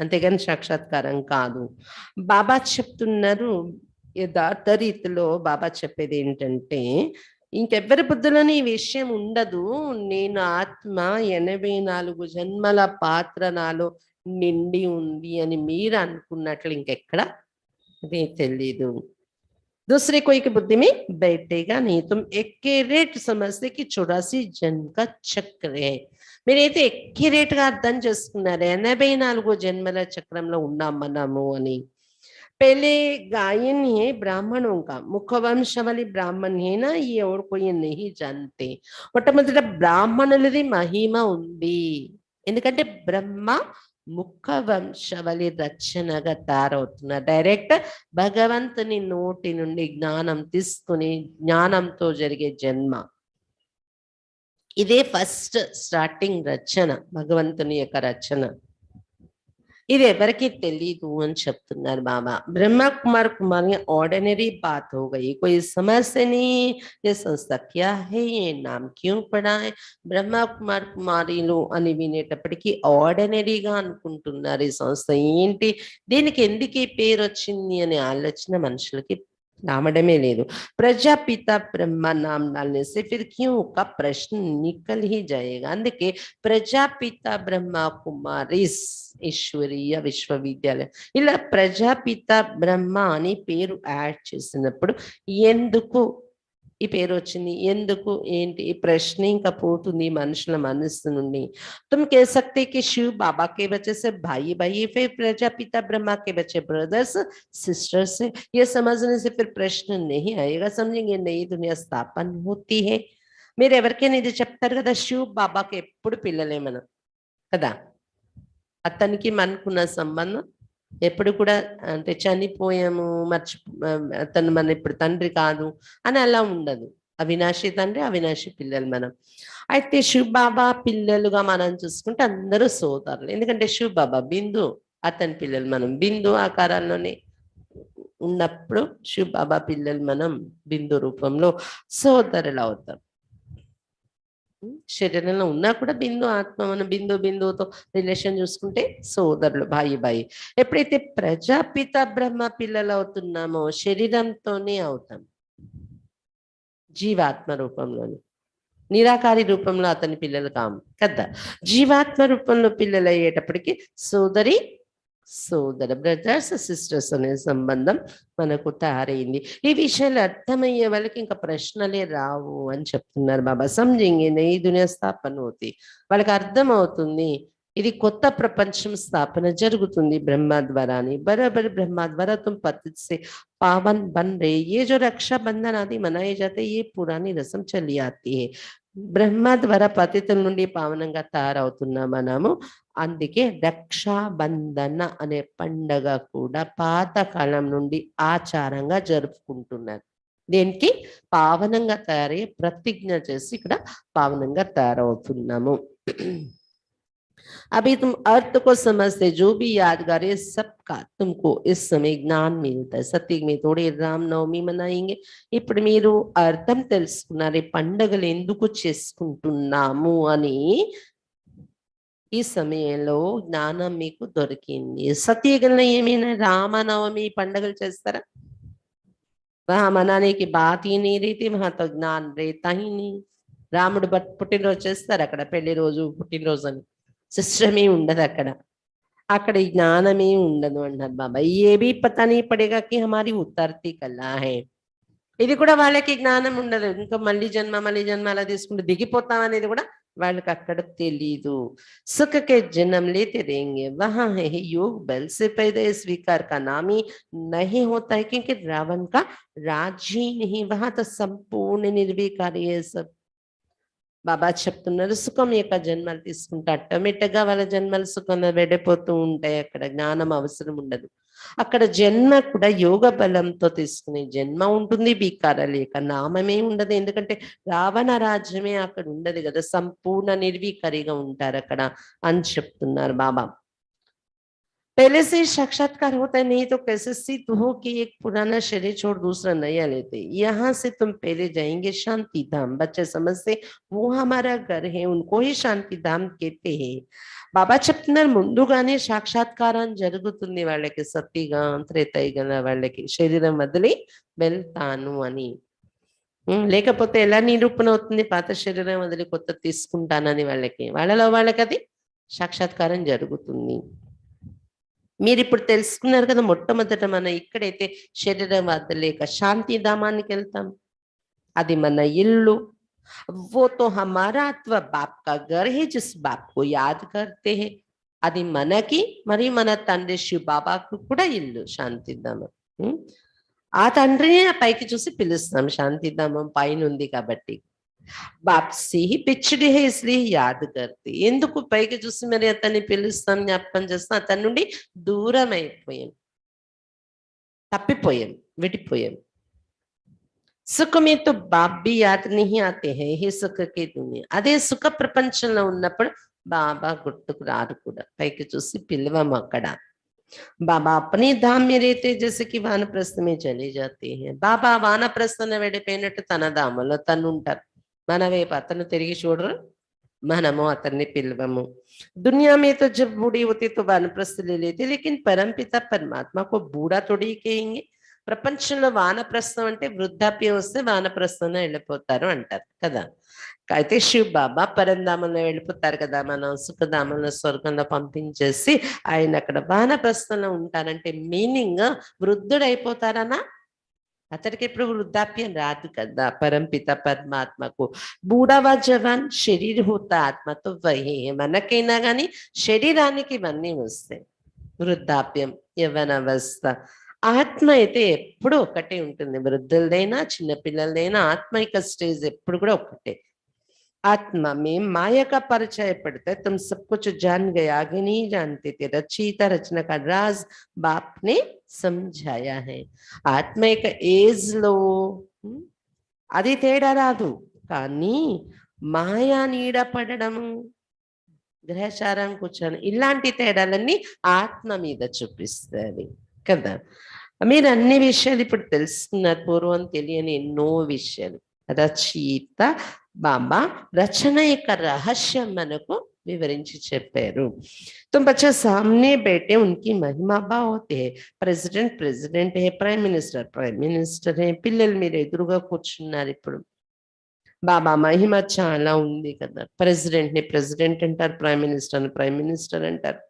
అంతేగాని సాక్షాత్కారం కాదు. బాబా చెప్తున్నారు, యథార్థ రీతిలో బాబా చెప్పేది ఏంటంటే, ఇంకెవ్వరి బుద్ధులని ఈ విషయం ఉండదు. నేను ఆత్మ 84 జన్మల పాత్ర నాలో నిండి ఉంది అని మీరు అనుకున్నట్లు ఇంకెక్కడ అదే తెలీదు. दूसरे कोई की बुद्धि में बैठेगा नहीं. तुम एक्यूरेट समझते कि 84 जन्म का चक्र है. మీరైతే ఎక్యురేట్ గా అర్థం చేసుకున్నారు 84 జన్మల చక్రంలో ఉన్నాం మనము అని. पहले गायन है ब्राह्मणों का, मुखवंशवली ब्राह्मण है ना, ये और कोई नहीं जानते. మొట్టమొదట బ్రాహ్మణులది మహిమ ఉంది, ఎందుకంటే బ్రహ్మ ముఖ వంశవలి రచనగా తయారవుతున్నారు. డైరెక్ట్ భగవంతుని నోటి నుండి జ్ఞానం తీసుకుని జ్ఞానంతో జరిగే జన్మ ఇదే ఫస్ట్ స్టార్టింగ్ రచన, భగవంతుని యొక్క రచన. ఇది ఎవరికి తెలీదు అని చెప్తున్నారు బాబా. బ్రహ్మ కుమార్ కుమార్ ऑर्डिनरी बात हो गई, कोई समझ से नहीं ये संस्था क्या है, ये नाम क्यों पड़ा है. బ్రహ్మ కుమార్ కుమారీలు అని వినేటప్పటికీ ఆర్డినరీగా అనుకుంటున్నారు ఈ సంస్థ ఏంటి, దీనికి ఎందుకు ఈ పేరు వచ్చింది అనే ఆలోచన మనుషులకి రావడమే లేదు. ప్రజాపిత బ్రహ్మ నామ్ डालने से फिर क्यों का प्रश्न निकल ही जाएगा. అందుకే ప్రజాపిత బ్రహ్మ కుమారీస్ ఈశ్వరీయ విశ్వవిద్యాలయం ఇలా ప్రజాపిత బ్రహ్మ అని పేరు యాడ్ చేసినప్పుడు ఎందుకు ఈ పేరు వచ్చింది, ఎందుకు ఏంటి ఈ ప్రశ్న ఇంకా పోతుంది మనుషుల మనస్సు నుండి. तुम कह सकते कि शिव बाबा के बच्चे से भाई भाई, फिर प्रजापिता ब्रह्मा के बच्चे ब्रदर्स सिस्टर्स है. ये समझने से फिर प्रश्न नहीं आएगा. समझेंगे नई दुनिया स्थापन होती है. మీరు ఎవరికైనా ఇది చెప్తారు కదా, శివ్ బాబాకి ఎప్పుడు పిల్లలే మనం కదా, అతనికి మనకున్న సంబంధం ఎప్పుడు కూడా అంటే చనిపోయాము అతను మన ఇప్పుడు తండ్రి కాదు అని అలా ఉండదు. అవినాశి తండ్రి, అవినాశి పిల్లలు మనం. అయితే శివ్ బాబా పిల్లలుగా మనం చూసుకుంటే అందరూ సోదరులు, ఎందుకంటే శివ్ బాబా బిందు, అతని పిల్లలు మనం బిందు ఆకారాల్లోనే ఉన్నప్పుడు శివ్ బాబా పిల్లలు మనం బిందు రూపంలో సోదరులు అవుతాం. శరీరంలో ఉన్నా కూడా బిందు ఆత్మ, మన బిందువుతో రిలేషన్ చూసుకుంటే సోదరులు, భాయి. ఎప్పుడైతే ప్రజాపిత బ్రహ్మ పిల్లలు అవుతున్నామో శరీరంతోనే అవుతాం, జీవాత్మ రూపంలోని, నిరాకారి రూపంలో అతని పిల్లలు కాము కదా. జీవాత్మ రూపంలో పిల్లలు అయ్యేటప్పటికి సోదర బ్రదర్స్ సిస్టర్స్ అనే సంబంధం మనకు తయారైంది. ఈ విషయాలు అర్థమయ్యే వాళ్ళకి ఇంకా ప్రశ్నలే రావు అని చెప్తున్నారు బాబా. సమझेंगे नई दुनिया स्थापन होती, వాళ్ళకి అర్థం అవుతుంది ఇది కొత్త ప్రపంచం స్థాపన జరుగుతుంది ब्रह्मा द्वारा नहीं बराबर ब्रह्मा द्वारा तुम पतित से पावन बन रहे। ये जो रक्षाबंधन आदि मनाए जाते ये पुरानी रस्म चली आती है। బ్రహ్మ ద్వారా పతితుల నుండి పావనంగా తయారవుతున్న మనము అందుకే రక్షాబంధన అనే పండగ కూడా పాత కాలం నుండి ఆచారంగా జరుపుకుంటున్నారు। దేనికి పావనంగా తయారయ్యే ప్రతిజ్ఞ చేసి ఇక్కడ పావనంగా తయారవుతున్నాము। अभी तुम अर्थ को समझते जो भी यादगार है सबका तुमको इस समय ज्ञान मिलता है। सत्युग में थोड़े रामनवमी मनाएंगे। ఇప్పుడు మీరు అర్థం తెలుసుకున్నారు పండుగలు ఎందుకు చేసుకుంటున్నాము అని। ఈ సమయంలో జ్ఞానం మీకు దొరికింది। సత్యయుగంలో ఏమైనా రామనవమి పండుగలు చేస్తారా? वहां मनाने की बात ही नहीं रहती, वहां तो ज्ञान रहता ही नहीं। రాముడు పుట్టినరోజు చేస్తారు అక్కడ, పెళ్లి రోజు పుట్టినరోజు అని సిస్టమే ఉండదు అక్కడ, అక్కడ జ్ఞానమే ఉండదు అంటారు బాబా। ये भी पता नहीं पड़ेगा कि हमारी उतरती कला है। ఇది కూడా వాళ్ళకి జ్ఞానం ఉండదు, ఇంకా మళ్ళీ జన్మ అలా తీసుకుంటూ దిగిపోతాం అనేది కూడా వాళ్ళకి అక్కడ తెలీదు। सुख के जन्म लेते रहेंगे वहां है योग बल से पैदा स्वीकार का नाम ही नहीं होता है, क्योंकि रावण का राज ही नहीं, वहां तो संपूर्ण निर्विकारी है सब। బాబా చెప్తున్నారు సుఖం యొక్క జన్మలు తీసుకుంటే ఆటోమేటిక్గా వాళ్ళ జన్మలు సుఖంగా వెళ్ళిపోతూ ఉంటాయి, అక్కడ జ్ఞానం అవసరం ఉండదు। అక్కడ జన్మ కూడా యోగ బలంతో తీసుకునే జన్మ ఉంటుంది, వికార లేక నామమే ఉండదు, ఎందుకంటే రావణ రాజ్యమే అక్కడ ఉండదు కదా, సంపూర్ణ నిర్వికారిగా ఉంటారు అక్కడ అని చెప్తున్నారు బాబా। पहले से ही साक्षात्कार होता है, नहीं तो कैसे सिद्ध हो कि एक पुराना शरीर छोड़ दूसरा नया लेते। यहाँ से तुम पहले जाएंगे शांति धाम। बच्चे समझते वो हमारा घर है, उनको ही शांति धाम कहते हैं। బాబా చెప్తున్నారు ముందుగానే సాక్షాత్కారం జరుగుతుంది వాళ్ళకి, సత్యయుగం త్రేతాయుగం వాళ్ళకి శరీరం వదిలి వెళ్తాను అని। లేకపోతే ఎలా నిరూపణ అవుతుంది పాత శరీరం వదిలి కొత్త తీసుకుంటానని వాళ్ళలో వాళ్ళకి అది సాక్షాత్కారం జరుగుతుంది। మీరు ఇప్పుడు తెలుసుకున్నారు కదా, మొట్టమొదట మనం ఇక్కడైతే శరీరం వదలేక శాంతి ధామానికి వెళ్తాం, అది మన ఇల్లు। वो तो हमारा अथवा बाप का घर है जिस बाप को याद करते हैं, అది మనకి మరి మన తండ్రి శివ బాబాకు కూడా ఇల్లు శాంతిధామం। ఆ తండ్రిని పైకి చూసి పిలుస్తాం, శాంతిధామం పైన ఉంది కాబట్టి। बाप से ही पिछड़े है इसलिए याद करते, ఎందుకు పైకి చూసి మరి అతన్ని పిలుస్తాం జ్ఞాపకం చేస్తాం, అతని నుండి దూరం అయిపోయాం, తప్పిపోయాం, విడిపోయాం। సుఖ में तो बाप भी याद नहीं आते हैं, हे సుఖ की दुनिया। అదే సుఖ ప్రపంచంలో ఉన్నప్పుడు బాబా గుర్తుకు రారు కూడా, పైకి చూసి పిలవం అక్కడ। बाबा अपने धाम में रहते जैसे कि वानप्रस्थ में चले जाते हैं। బాబా వానప్రస్థన వెళ్ళిపోయినట్టు తన ధామంలో తను ఉంటారు, మన వైపు అతను తిరిగి చూడరు, మనము అతన్ని పిలవము। दुनिया में तो जब बूढ़ी होती तो वानप्रस्थ ले लेते, लेकिन परमपिता परमात्मा को बूढ़ा थोड़ी कहेंगे। ప్రపంచంలో వానప్రస్థం అంటే వృద్ధాప్యం వస్తే వానప్రస్థం వెళ్ళిపోతారు అంటారు కదా। అయితే శివ్ బాబా పరంధామంలో వెళ్ళిపోతారు కదా, మనం సుఖధామంలో స్వర్గంలో పంపించేసి ఆయన అక్కడ వానప్రస్థంలో ఉంటారంటే మీనింగ్ వృద్ధుడైపోతారనా? అతడికి ఎప్పుడు వృద్ధాప్యం రాదు కదా। పరంపిత పరమాత్మకు బూఢావా జవాన్ శరీర్ హోతా ఆత్మ తో వహీ హై। మనకైనా కానీ శరీరానికి ఇవన్నీ వస్తాయి, వృద్ధాప్యం యవ్వనావస్థ। ఆత్మ అయితే ఎప్పుడు ఒకటే ఉంటుంది, వృద్ధులదైనా చిన్నపిల్లలదైనా ఆత్మిక స్టేజ్ ఎప్పుడు కూడా ఒకటే। आत्मा में माया का परिचय पड़ता है, तुम सब कुछ जान गए, आगे नहीं जानते थे। रचयिता रचना का राज बाप ने समझाया है। ఆత్మ యొక్క ఏజ్ లో అది తేడా రాదు, కానీ మాయా నీడ పడడము, గ్రహచారం కూర్చొని ఇలాంటి తేడాలన్నీ ఆత్మ మీద చూపిస్తుంది కదా। మీరు అన్ని విషయాలు ఇప్పుడు తెలుసుకున్నారు, పూర్వం తెలియని ఎన్నో విషయాలు। రచయిత బాబా రచన యొక్క రహస్యం మనకు వివరించి చెప్పారు। तुम बच्चे सामने बैठे उनकी महिमा भाव होते हैं। ప్రెసిడెంట్ ప్రెసిడెంట్ है, ప్రైమ్ మినిస్టర్ ప్రైమ్ మినిస్టర్ है, పిల్లలు మీరు ఎదురుగా కూర్చున్నారు ఇప్పుడు। బాబా మహిమ చాలా ఉంది కదా, ప్రెసిడెంట్ ని ప్రెసిడెంట్ అంటారు, ప్రైమ్ మినిస్టర్ ని ప్రైమ్ మినిస్టర్ అంటారు।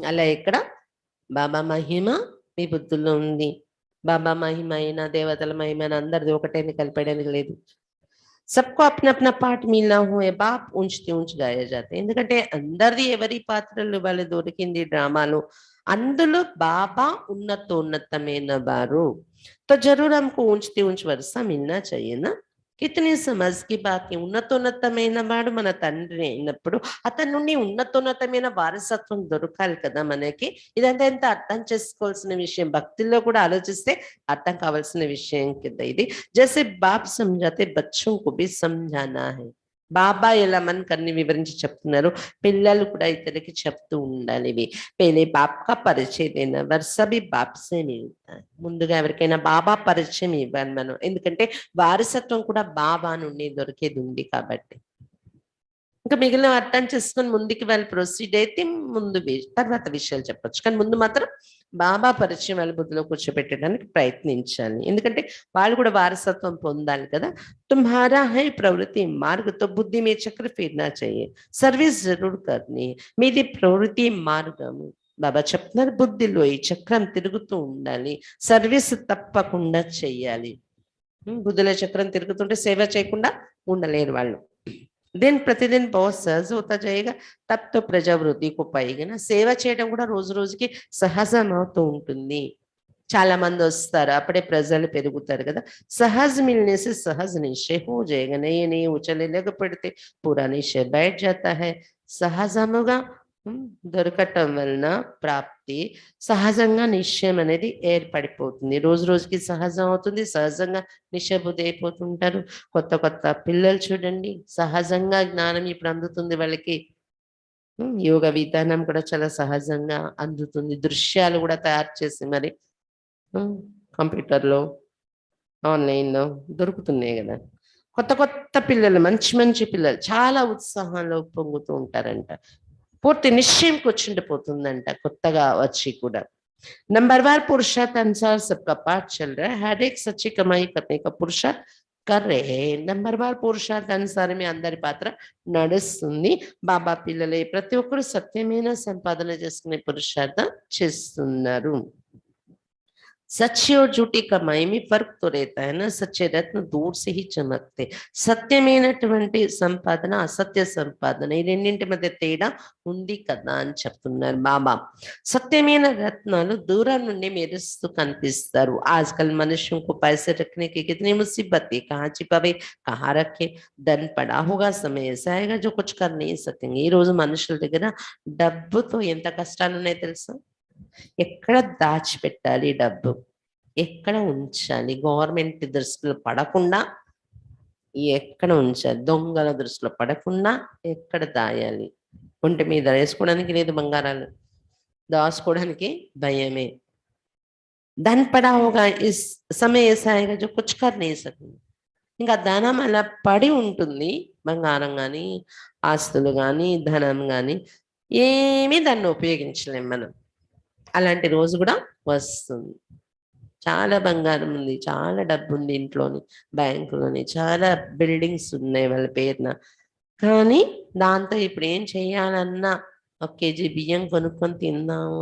అలా ఇక్కడ బాబా మహిమ మీ బుద్ధుల్లో ఉంది। బాబా మహిమ అయినా దేవతల మహిమ అయినా అందరిది ఒకటేని కలిపేయడానికి లేదు। सबको अपना अपना పార్ట్ మిలా హుయే బాప్ ఉంచితే ఉంచి గాయ జాతే ఎందుకంటే అందరిది ఎవరి పాత్రలు వాళ్ళు దొరికింది డ్రామాలో అందులో బాబా ఉన్నతోన్నతమైన వారు तो जरूर हमको ऊंचते ऊंच वर्षा मिलना चाहिए ना కితని సమజ్కి బాకి ఉన్నతోన్నతమైన వాడు మన తండ్రి అయినప్పుడు అతని నుండి ఉన్నతోన్నతమైన వారసత్వం దొరకాలి కదా మనకి ఇదంతా ఎంత అర్థం చేసుకోవాల్సిన విషయం భక్తిలో కూడా ఆలోచిస్తే అర్థం కావాల్సిన విషయం కదా ఇది జैसे बाप समझाते बच्चों को भी समझाना है బాబా ఎలా మనకు అన్ని వివరించి చెప్తున్నారు పిల్లలు కూడా ఇతరులకి చెప్తూ ఉండాలి ఇవి पेले बाप का परिचय देना वर्षा भी बाप से मिलता है ముందుగా ఎవరికైనా బాబా పరిచయం ఇవ్వాలి మనం ఎందుకంటే వారసత్వం కూడా బాబా నుండి దొరికేది ఉంది కాబట్టి ఇంకా మిగిలిన అర్థం చేసుకొని ముందుకు వెళ్ళి ప్రొసీడ్ అయితే ముందు తర్వాత విషయాలు చెప్పొచ్చు కానీ ముందు మాత్రం బాబా పరిచయం వాళ్ళ బుద్ధిలో కూర్చోబెట్టడానికి ప్రయత్నించాలి ఎందుకంటే వాళ్ళు కూడా వారసత్వం పొందాలి కదా తుమ్హారా హై ప్రవృత్తి మార్గతో బుద్ధి మీ చక్ర ఫిర్నా చెయ్యి సర్వీస్ జరూర్ కర్నీ మీది ప్రవృత్తి మార్గము బాబా చెప్తున్నారు బుద్ధిలో ఈ చక్రం తిరుగుతూ ఉండాలి సర్వీస్ తప్పకుండా చెయ్యాలి బుద్ధిలో చక్రం తిరుగుతుంటే సేవ చేయకుండా ఉండలేరు వాళ్ళు दिन प्रतिदिन बहुत सहज होता जाएगा तब तो प्रजावृत्ति को पाएगी ना సేవ చేయడం కూడా రోజు రోజుకి సహజం అవుతూ ఉంటుంది చాలా మంది వస్తారు అప్పుడే ప్రజలు పెరుగుతారు కదా सहज मिलने से सहज निश्चय हो जाएगा नए नए उछले लग पड़ते पूरा निश्चय बैठ जाता है సహజముగా దొరకటం వలన ప్రాప్తి సహజంగా నిశ్చయం అనేది ఏర్పడిపోతుంది రోజు రోజుకి సహజం అవుతుంది సహజంగా నిశ్చయబుద్ధి అయిపోతుంటారు కొత్త కొత్త పిల్లలు చూడండి సహజంగా జ్ఞానం ఇప్పుడు అందుతుంది వాళ్ళకి యోగ విధానం కూడా చాలా సహజంగా అందుతుంది దృశ్యాలు కూడా తయారు చేసి మరి కంప్యూటర్లో ఆన్లైన్లో దొరుకుతున్నాయి కదా కొత్త కొత్త పిల్లలు మంచి మంచి పిల్లలు చాలా ఉత్సాహంలో పొంగుతూ ఉంటారంట పూర్తి నిశ్చయంకి వచ్చిండిపోతుందంట కొత్తగా వచ్చి కూడా नंबरवार पुरुषार्थ अनुसार सबका पाठ चल रहा है हर एक सच्ची कमाई करने का पुरुषार्थ कर रहे हैं नंबरवार पुरुषार्थ अनुसार में అందరి పాత్ర నడుస్తుంది బాబా పిల్లలే ప్రతి ఒక్కరు సత్యమైన సంపాదన చేసుకునే పురుషార్థం చేస్తున్నారు सच्ची और झूठी कमाई में फर्क तो रहता है ना सच्चे रत्न दूर से ही चमकते సత్యమైనటువంటి సంపాదన అసత్య సంపాదన ఈ రెండింటి మధ్య తేడా ఉంది కదా అని చెప్తున్నారు బాబా సత్యమైన రత్నాలు దూరం నుండి మెరుస్తూ కనిపిస్తారు आजकल मनुष्यों को पैसे रखने की कितनी मुसीबत है कहाँ छिपावे कहाँ रखे धन पड़ा होगा समय ऐसा आएगा जो कुछ कर नहीं सकेंगे ఈ రోజు మనుషుల దగ్గర డబ్బుతో ఎంత కష్టాలు ఉన్నాయో తెలుసా ఎక్కడ దాచిపెట్టాలి డబ్బు ఎక్కడ ఉంచాలి గవర్నమెంట్ దృష్టిలో పడకుండా ఎక్కడ ఉంచాలి దొంగల దృష్టిలో పడకుండా ఎక్కడ దాయాలి ఒంటి మీద వేసుకోవడానికి లేదు బంగారాలు దాచుకోవడానికి భయమే धन पड़ा होगा इस समय ऐसा आएगा जो कुछ कर नहीं सकेंगे ఇంకా ధనం అలా పడి ఉంటుంది బంగారం కానీ ఆస్తులు కానీ ధనం కానీ ఏమీ దాన్ని ఉపయోగించలేం మనం అలాంటి రోజు కూడా వస్తుంది చాలా బంగారం ఉంది చాలా డబ్బు ఉంది ఇంట్లోని బ్యాంకులోని చాలా బిల్డింగ్స్ ఉన్నాయి వాళ్ళ పేరున కానీ దాంతో ఇప్పుడు ఏం చేయాలన్నా ఒక కేజీ బియ్యం కొనుక్కొని తిందాము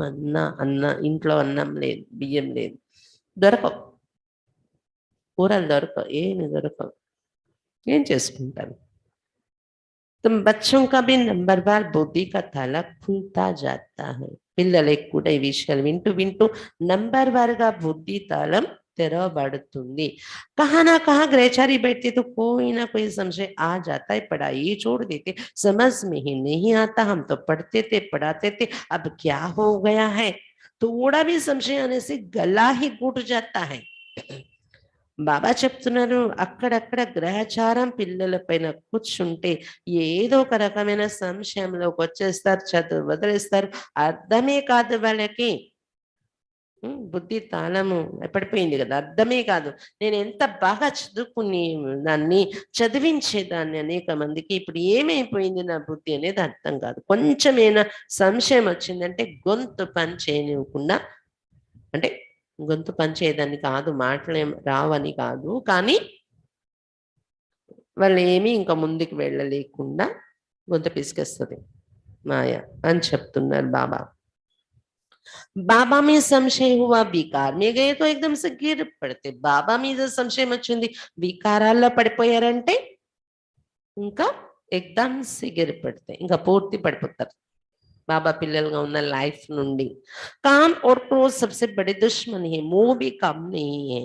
అన్న ఇంట్లో అన్నం లేదు బియ్యం లేదు దొరకవు కూరలు దొరకవు ఏమి దొరకవు ఏం చేసుకుంటారు तुम बच्चों का भी नंबर बार बुद्धि का ताला खुलता जाता है పిల్లలకు కూడా ఈ విషయాలు వింటూ వింటూ నంబర్ వారుగా బుద్ధి తాళం తెరవబడుతుంది कहाँ ना कहाँ ग्रहचारी बैठते तो कोई ना कोई संशय आ जाता है पढ़ाई छोड़ देते समझ में ही नहीं आता हम तो पढ़ते थे पढ़ाते थे अब क्या हो गया है थोड़ा भी संशय आने से गला ही घुट जाता है బాబా చెప్తున్నారు అక్కడక్కడ గ్రహచారం పిల్లల పైన కూర్చుంటే ఏదో ఒక రకమైన సంశయంలోకి వచ్చేస్తారు చదువు వదిలేస్తారు అర్థమే కాదు వాళ్ళకి బుద్ధి తాళము పడిపోయింది కదా అర్థమే కాదు నేను ఎంత బాగా చదువుకుని దాన్ని చదివించేదాన్ని అనేక మందికి ఇప్పుడు ఏమైపోయింది నా బుద్ధి అనేది అర్థం కాదు కొంచెమైనా సంశయం వచ్చిందంటే గొంతు పని చేయనివ్వకుండా అంటే గొంతు పనిచేయదని కాదు మాటలు రావని కాదు కానీ వాళ్ళు ఏమీ ఇంకా ముందుకు వెళ్ళలేకుండా గొంతు పిసికేస్తుంది మాయ అని చెప్తున్నారు బాబా బాబా మీద సంశయం హువా వికార్ మీద గయే తో ఏకదం సే గిర్ పడితే బాబా మీద సంశయం వచ్చింది వికారాల్లో పడిపోయారంటే ఇంకా ఎగ్దాం సిగిరి పడితే ఇంకా పూర్తి పడిపోతారు బాబా పిల్లలుగా ఉన్న లైఫ్ నుండి. కామ్ और क्रोध सबसे बड़े दुश्मन है, मोह भी कम नहीं है.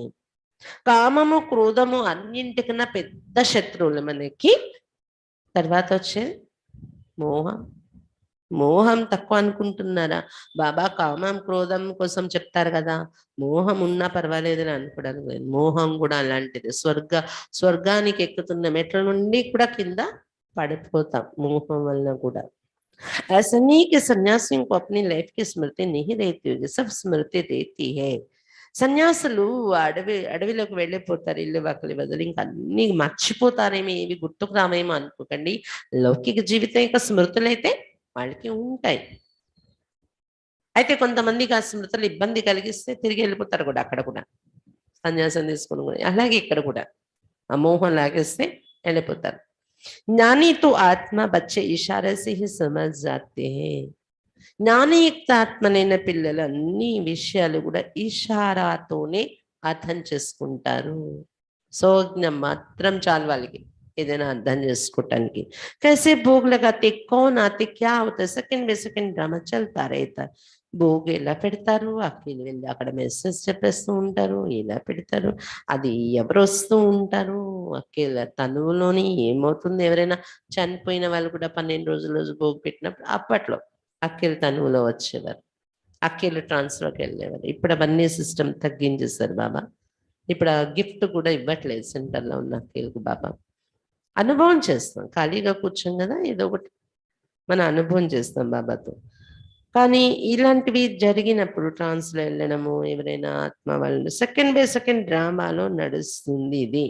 కామము క్రోధము అన్నింటికన్నా పెద్ద శత్రువులు మనకి. తర్వాత వచ్చేది మోహం. మోహం తక్కువ అనుకుంటున్నారా? బాబా కామం క్రోధం కోసం చెప్తారు కదా, మోహం ఉన్నా పర్వాలేదని అనుకోవడానికి లేదు. మోహం కూడా అలాంటిది. స్వర్గానికి ఎక్కుతున్న మెట్ల నుండి కూడా కింద పడిపోతాం మోహం వల్ల కూడా. ऐसा नहीं कि सन्यासियों को अपनी लाइफ की स्मृति नहीं रहती होगी, सब स्मृति रहती है. సన్యాసులు అడవిలోకి వెళ్ళిపోతారు, ఇల్లు వాకిలి వదిలి, ఇంకా అన్ని మర్చిపోతారేమో, ఏవి గుర్తుకు రావేమో అనుకోకండి. లౌకిక జీవితం యొక్క స్మృతులు అయితే వాళ్ళకి ఉంటాయి. అయితే కొంతమందికి ఆ స్మృతులు ఇబ్బంది కలిగిస్తే తిరిగి వెళ్ళిపోతారు కూడా అక్కడ కూడా, సన్యాసం తీసుకుని కూడా. అలాగే ఇక్కడ కూడా ఆ మోహం లాగేస్తే వెళ్ళిపోతారు. ज्ञानी तो आत्मा बच्चे इशारे से ही समझ जाते हैं. జ్ఞానయుక్త ఆత్మలైన పిల్లలు అన్ని విషయాలు కూడా ఇషారాతోనే అర్థం చేసుకుంటారు. సోజ్ఞం మాత్రం చాలు వాళ్ళకి ఏదైనా అర్థం చేసుకోవటానికి. कैसे भोग लगाते, कौन आते, क्या होता है, सेकंड बे सेकंड డ్రామా చల్తా रहता. భోగ్ ఎలా పెడతారు, అక్కడికి వెళ్ళి అక్కడ మెసేజ్ చెప్పేస్తూ ఉంటారు, ఇలా పెడతారు, అది ఎవరు వస్తూ ఉంటారు, అక్కడ తనువులోని ఏమవుతుంది. ఎవరైనా చనిపోయిన వాళ్ళు కూడా 12 రోజులు భోగ్ పెట్టినప్పుడు అప్పట్లో అక్కేలు తనువులో వచ్చేవారు, అక్కేలు ట్రాన్స్ఫర్కి వెళ్ళేవారు. ఇప్పుడు అవన్నీ సిస్టమ్ తగ్గించేశారు బాబా. ఇప్పుడు ఆ గిఫ్ట్ కూడా ఇవ్వట్లేదు సెంటర్లో ఉన్న అక్కేలకు బాబా. అనుభవం చేస్తాం, ఖాళీగా కూర్చోం కదా, ఏదో ఒకటి మన అనుభవం చేస్తాం బాబాతో. కానీ ఇలాంటివి జరిగినప్పుడు ట్రాన్స్లో వెళ్ళడము, ఎవరైనా ఆత్మ వాళ్ళు సెకండ్ బై సెకండ్ డ్రామాలో నడుస్తుంది ఇది.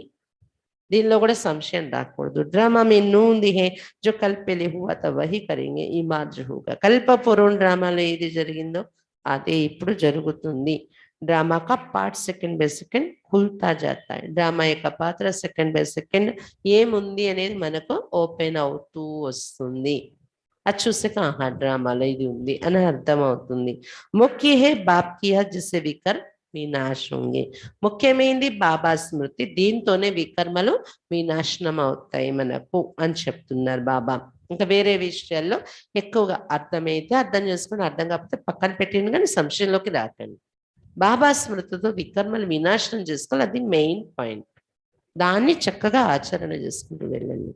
దీనిలో కూడా సంశయం రాకూడదు. డ్రామా में नूंद है जो कल पहले हुआ था वही करेंगे, ఈ మార్జ్ होगा. కల్పపూర్వం డ్రామాలో ఏది జరిగిందో అదే ఇప్పుడు జరుగుతుంది. డ్రామా का पार्ट सेकंड बाय सेकंड खुलता जाता है. డ్రామా యొక్క పాత్ర సెకండ్ బై సెకండ్ ఏముంది అనేది మనకు ఓపెన్ అవుతూ వస్తుంది. అది చూసాక ఆహా డ్రామాలో ఇది ఉంది అని అర్థం అవుతుంది. ముఖ్య హే బాప్ కియా జిసే వికర్ వినాశ హోంగే. ముఖ్యమైనది బాబా స్మృతి, దీంతోనే వికర్మలు వినాశనం అవుతాయి మనకు అని చెప్తున్నారు బాబా. ఇంకా వేరే విషయాల్లో ఎక్కువగా అర్థమైతే అర్థం చేసుకుని, అర్థం కాకపోతే పక్కన పెట్టింది, కానీ సంశయంలోకి రాకండి. బాబా స్మృతితో వికర్మలు వినాశనం చేసుకోవాలి, అది మెయిన్ పాయింట్. దాన్ని చక్కగా ఆచరణ చేసుకుంటూ వెళ్ళండి.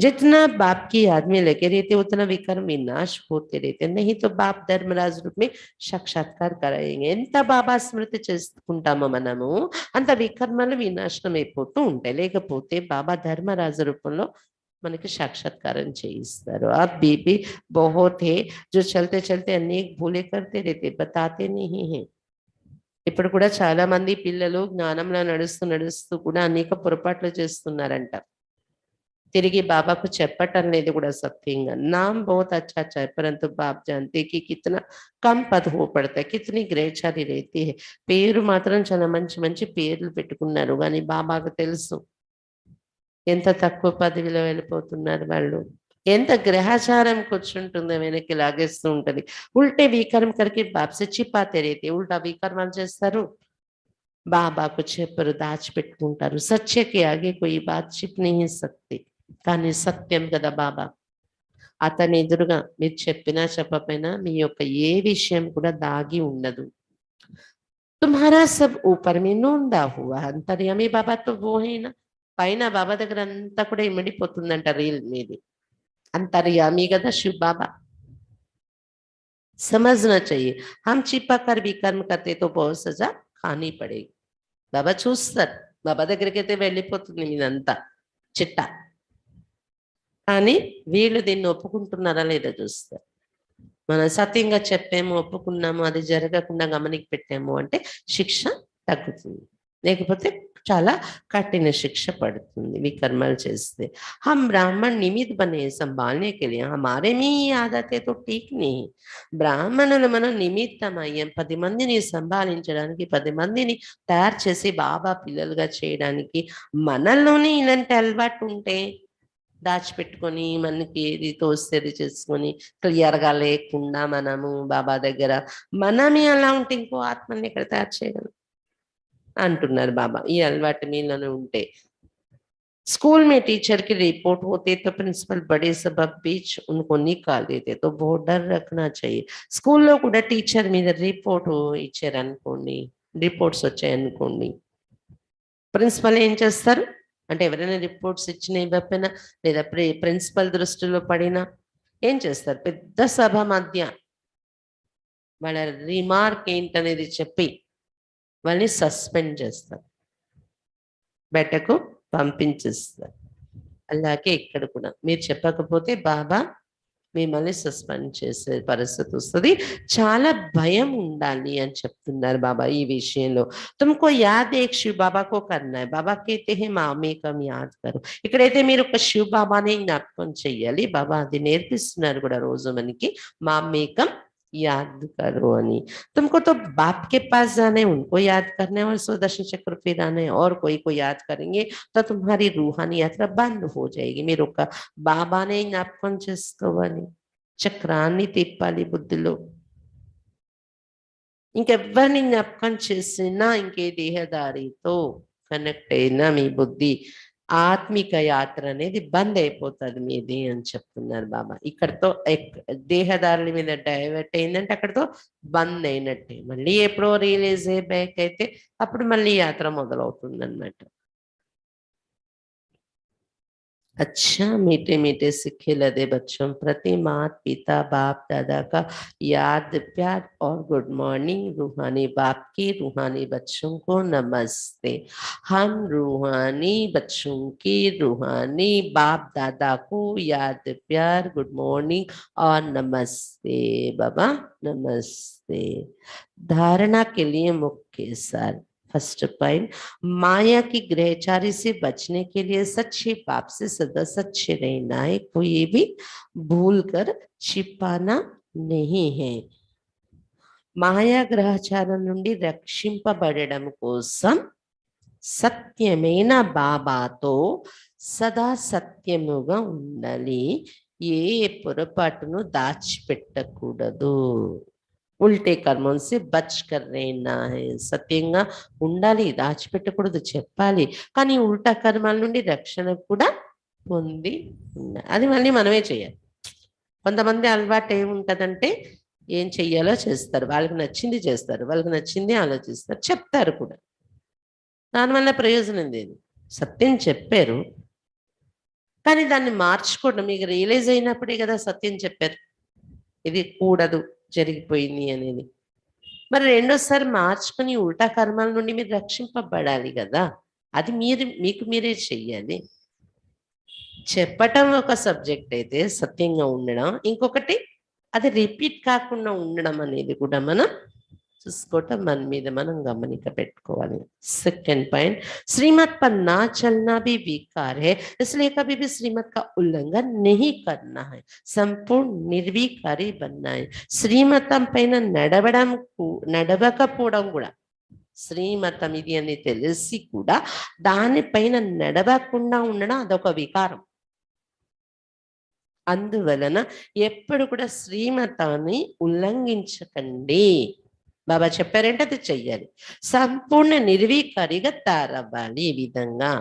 जितना बाप की याद में लगे रहते उतना विकर्म विनाश होते रहते. नहीं तो बाप धर्मराज रूप में సాక్షాత్కార్ कराएंगे. ఎంత బాబా స్మృతి చేసుకుంటామో మనము అంత వికర్మలు వినాశనం అయిపోతూ ఉంటాయి. లేకపోతే బాబా ధర్మరాజు రూపంలో మనకి సాక్షాత్కారం చేయిస్తారు. ఆ బీబీ बहुत है जो चलते चलते अनेक भूले करते रहते, बताते नहीं है. ఇప్పుడు కూడా చాలా మంది పిల్లలు జ్ఞానంలో నడుస్తూ నడుస్తూ కూడా అనేక పొరపాట్లు చేస్తున్నారంట. తిరిగి బాబాకు చెప్పటం లేదు కూడా సత్యంగా. నామ్ బహుత్ అచ్చా అచ్చా है परंतु बाप जानते कि कितना कम पद हो पड़ता है, कितनी ग्रेचारी रहती है. పేరు మాత్రం చాలా మంచి మంచి పేర్లు పెట్టుకున్నారు, కానీ బాబాకు తెలుసు ఎంత తక్కువ పదవిలో వెళ్ళిపోతున్నారు వాళ్ళు. ఎంత గ్రహచారం కూర్చుంటుందో వెనక్కి లాగేస్తూ ఉంటది. ఉల్టే వికర్మ కరికే బాప్సే చిపాతే రేతే. ఉల్టా వికర్మలు చేస్తారు, బాబాకు చెప్పరు, దాచిపెట్టుకుంటారు. సత్యకి ఆగే కోయి బాత్ చిప్ नहीं सकती. కానీ సత్యం కదా బాబా. అతని ఎదురుగా మీరు చెప్పినా చెప్పకపోయినా మీ యొక్క ఏ విషయం కూడా దాగి ఉండదు. తుమ్హారా సబ్ ఊపర్ మీ నూందా హువా అంతర్యామి బాబా తో वो है ना. పైన బాబా దగ్గర అంతా కూడా ఇమిడిపోతుందంట రీల్ మీది. अंतर्यामी गदा शिव बाबा. समझना चाहिए, हम छिपा कर भी कर्म करते तो बहुत सजा खानी पड़ेगी. బాబా చూస్తారు, బాబా దగ్గరికి అయితే వెళ్ళిపోతుంది మీదంతా చిట్ట. కానీ వీళ్ళు దీన్ని ఒప్పుకుంటున్నారా లేదా చూస్తారు. మనం సత్యంగా చెప్పాము, ఒప్పుకున్నాము, అది జరగకుండా గమనికి పెట్టాము అంటే శిక్ష తగ్గుతుంది, లేకపోతే చాలా కఠిన శిక్ష పడుతుంది వికర్మలు చేస్తే. हम ब्राह्मण निमित्त बने संभालने के लिए, हमारे में ही आदत है तो ठीक नहीं. బ్రాహ్మణులు మనం నిమిత్తం అయ్యాం 10 మందిని సంభాలించడానికి, 10 మందిని తయారు చేసి బాబా పిల్లలుగా చేయడానికి. మనల్లోనే ఇలాంటి అలవాటు ఉంటే దాచిపెట్టుకొని మనకి ఏది తోస్తేది చేసుకొని క్లియర్గా లేకుండా మనము బాబా దగ్గర మనమే అలా ఉంటే ఇంకో ఆత్మని ఎక్కడ తయారు చేయగలం అంటున్నారు బాబా. ఈ అలవాటు మీలోనే ఉంటే स्कूल में टीचर की रिपोर्ट होती तो प्रिंसिपल बड़े सभा बीच उनको निकाल देते, तो बहुत डर रखना चाहिए. స్కూల్లో కూడా టీచర్ మీద రిపోర్ట్ ఇచ్చారు అనుకోండి, రిపోర్ట్స్ వచ్చాయి అనుకోండి, ప్రిన్సిపల్ ఏం చేస్తారు అంటే ఎవరైనా రిపోర్ట్స్ ఇచ్చిన ఇవ్వకపోయినా లేదా ప్రిన్సిపల్ దృష్టిలో పడినా ఏం చేస్తారు, పెద్ద సభ మధ్య వాళ్ళ రిమార్క్ ఏంటనేది చెప్పి వాళ్ళని సస్పెండ్ చేస్తారు, బయటకు పంపించేస్తారు. అలాగే ఇక్కడ కూడా మీరు చెప్పకపోతే బాబా మిమ్మల్ని సస్పెండ్ చేసే పరిస్థితి వస్తుంది. చాలా భయం ఉండాలి అని చెప్తున్నారు బాబా ఈ విషయంలో. తుమ్కో యాద్ ఏక్ శివ్ బాబాకో కర్నా హై, బాబా कहते हैं మామేకం యాద్ కరో. ఇక్కడైతే మీరు ఒక శివ్ బాబానే జ్ఞాపకం చెయ్యాలి. బాబా అది నేర్పిస్తున్నారు కూడా రోజు మనకి, మామేకం याद करो अनि. तुमको तो बाप के पास जाना है, उनको याद करना है और सुदर्शन चक्र फिराना है, और कोई को याद करेंगे तो तुम्हारी रूहानी यात्रा बंद हो जाएगी. మీరు ఒక బాబానే జ్ఞాపకం చేసుకోవాలి, చక్రాన్ని తిప్పాలి బుద్ధిలో. ఇంకెవ్వరిని జ్ఞాపకం చేసినా ఇంకే దేహదారితో కనెక్ట్ అయినా మీ బుద్ధి ఆత్మిక యాత్ర అనేది బంద్ అయిపోతుంది మీది అని చెప్తున్నారు బాబా. ఇక్కడతో దేహదారుల మీద డైవర్ట్ అయిందంటే అక్కడతో బంద్ అయినట్టే. మళ్ళీ ఎప్పుడో రియలైజ్ అయ్యే బ్యాక్ అయితే అప్పుడు మళ్ళీ యాత్ర మొదలవుతుంది అన్నమాట. अच्छा मीठे मीठे सिक्के लदे बच्चों प्रति माता पिता बाप दादा का याद प्यार और गुड मॉर्निंग. रूहानी बाप की रूहानी बच्चों को नमस्ते. हम रूहानी बच्चों की रूहानी बाप दादा को याद प्यार गुड मॉर्निंग और नमस्ते बाबा, नमस्ते. धारणा के लिए मुख्य सार. फर्स्ट पॉइंट, माया की ग्रहचारी से बचने के लिए सच्चे पाप से सदा सच्चे रहना है, कोई भी भूल कर छिपाना नहीं है. మాయా గ్రహచారం నుండి రక్షింపబడడం కోసం సత్యమైన బాబాతో సదా సత్యముగా ఉండాలి. ఏ పొరపాటును దాచిపెట్టకూడదు. ఉల్టే కర్మం సే బచ్ కర్ रहना है. సత్యంగా ఉండాలి, దాచిపెట్టకూడదు, చెప్పాలి. కానీ ఉల్టా కర్మాల నుండి రక్షణ కూడా పొంది ఉండాలి. అది మళ్ళీ మనమే చేయాలి. కొంతమంది అలవాటు ఏముంటదంటే ఏం చెయ్యాలో చేస్తారు, వాళ్ళకి నచ్చింది చేస్తారు, వాళ్ళకి నచ్చింది ఆలోచిస్తారు, చెప్తారు కూడా. దానివల్ల ప్రయోజనం లేదు. సత్యం చెప్పారు కానీ దాన్ని మార్చుకోవడం మీకు రియలైజ్ అయినప్పుడే కదా సత్యం చెప్పారు, ఇది కూడదు జరిగిపోయింది అనేది. మరి రెండోసారి మార్చుకుని ఉల్టా కర్మాల నుండి మీరు రక్షింపబడాలి కదా, అది మీకు మీరే చెయ్యాలి. చెప్పటం ఒక సబ్జెక్ట్ అయితే సత్యంగా ఉండడం ఇంకొకటి, అది రిపీట్ కాకుండా ఉండడం అనేది కూడా మనం చూసుకోవటం, మన మీద మనం గమనిక పెట్టుకోవాలి. सेकंड पॉइंट, श्रीमत पर ना चलना भी विकार है, इसलिए कभी भी श्रीमत का उल्लंघन नहीं करना है, संपूर्ण निर्विकारी बनना है. శ్రీమతం పైన నడవకపోవడం కూడా, శ్రీమతం ఇది అని తెలిసి కూడా దానిపైన నడవకుండా ఉండడం అదొక వికారం. అందువలన ఎప్పుడు కూడా శ్రీమతాన్ని ఉల్లంఘించకండి. బాబా చెప్పారంటే అది చెయ్యాలి, సంపూర్ణ నిర్వీకారిగా తయారవ్వాలి. ఈ విధంగా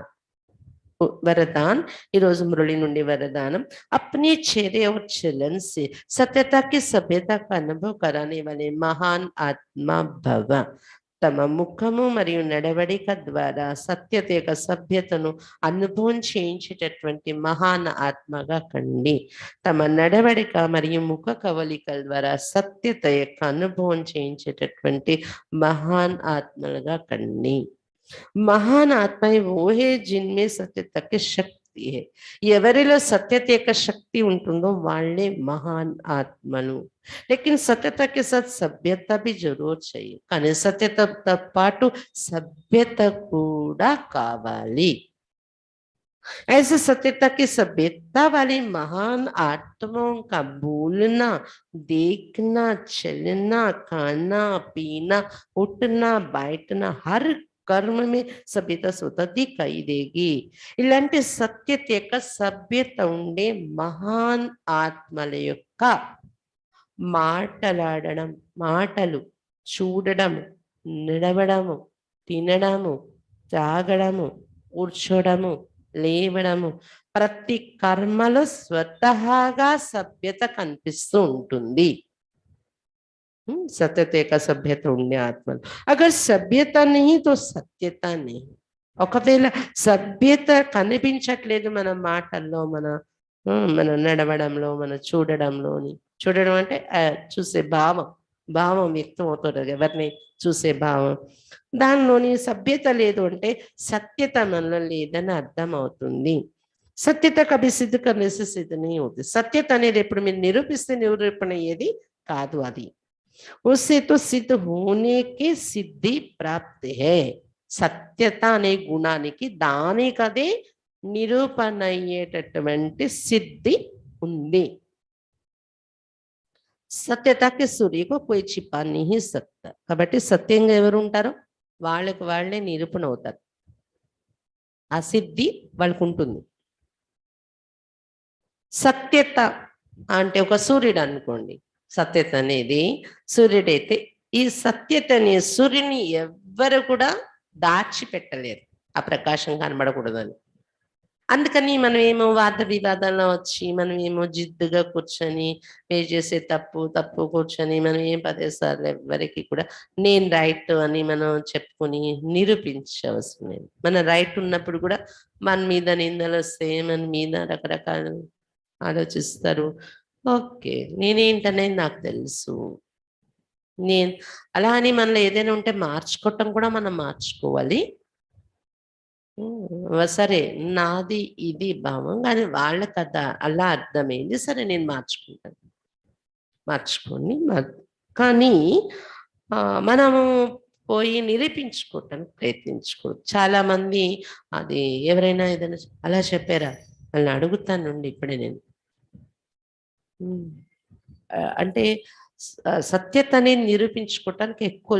वरदान ఈరోజు మురళి నుండి वरदानम, अपने चेहरे और चलन से सत्यता की सभ्यता का अनुभव कराने वाले महान आत्मा भव. తమ ముఖము మరియు నడవడిక ద్వారా సత్యత యొక్క సభ్యతను అనుభవం చేయించేటటువంటి మహాన్ ఆత్మగా కండి. తమ నడవడిక మరియు ముఖ కవలికల ద్వారా సత్యత యొక్క అనుభవం చేయించేటటువంటి మహాన్ ఆత్మలుగా కండి. महान आत्माएं वो है जिनमें सत्यता की शक्ति है. ఎవరిలో సత్యత యొక్క శక్తి ఉంటుందో వాళ్ళే మహాన్ ఆత్మలు. लेकिन सत्यता के साथ सभ्यता भी जरूर चाहिए, కానీ సత్యతతో పాటు సభ్యత కూడా కావాలి. ऐसे सत्यता की सभ्यता वाली महान आत्माओं का बोलना, देखना, चलना, खाना, पीना, उठना, बैठना, हर कर्म में सभ्यता स्वतः दिखाई देगी. ఇలాంటి సత్యత యొక్క సభ్యత ఉండే మహాన్ ఆత్మల యొక్క మాటలాడడం, మాటలు, చూడడము, నడవడము, తినడము, తాగడము, కూర్చోడము, లేవడము, ప్రతి కర్మలో స్వతహాగా సభ్యత కనిపిస్తూ ఉంటుంది. సత్యత ఏక సభ్యత ఉండే ఆత్మలు. అగర్ సభ్యత नहीं तो సత్యత नहीं. ఒకవేళ సభ్యత కనిపించట్లేదు మన మాటల్లో, మన నడవడంలో, మన చూడడంలోని, చూడడం అంటే చూసే భావం, భావం వ్యక్తం అవుతుంది, ఎవరిని చూసే భావం, దానిలోని సభ్యత లేదు అంటే సత్యత మనలో లేదని అర్థం అవుతుంది. సత్యత కభి సిద్ధ కర్నే సే సిద్ధ नहीं होती. సత్యత అనేది ఎప్పుడు మీరు నిరూపిస్తే నిరూపణ అయ్యేది కాదు. అది उससे तो सिद्ध होने की सिद्धि प्राप्त है. సత్యత అనే గుణానికి దానికదే నిరూపణ అయ్యేటటువంటి సిద్ధి ఉంది. సత్యతకి సూర్యకు కోయి చిపా नहीं सकता. కాబట్టి సత్యంగా ఎవరు ఉంటారో వాళ్ళకి వాళ్ళే నిరూపణ అవుతారు. ఆ సిద్ధి వాళ్ళకు ఉంటుంది. సత్యత అంటే ఒక సూర్యుడు అనుకోండి, సత్యత అనేది సూర్యుడైతే ఈ సత్యత అనే సూర్యుని ఎవ్వరు కూడా దాచిపెట్టలేరు, ఆ ప్రకాశం కనబడకూడదని. అందుకని మనం ఏమో వాద వివాదంలో వచ్చి మనం ఏమో జిద్దుగా కూర్చొని మీరు చేసే తప్పు కూర్చొని మనం ఏం 10 సార్లు ఎవరికి కూడా నేను రైట్ అని మనం చెప్పుకొని నిరూపించవలసిన లేదు. మన రైట్ ఉన్నప్పుడు కూడా మన మీద నిందలు వస్తే మన మీద రకరకాల ఆలోచిస్తారు. ఓకే, నేనేంటనేది నాకు తెలుసు. నేను అలా అని మనలో ఏదైనా ఉంటే మార్చుకోవటం కూడా మనం మార్చుకోవాలి. సరే నాది ఇది భావం, కానీ వాళ్ళ కథ అలా అర్థమైంది, సరే నేను మార్చుకుంటాను, మార్చుకొని కానీ మనము పోయి నిరూపించుకోవటానికి ప్రయత్నించుకోవద్దు. చాలా మంది అది ఎవరైనా ఏదైనా అలా చెప్పారా వాళ్ళని అడుగుతానండి ఇప్పుడే నేను. అంటే సత్యత అనేది నిరూపించుకోవటానికి ఎక్కువ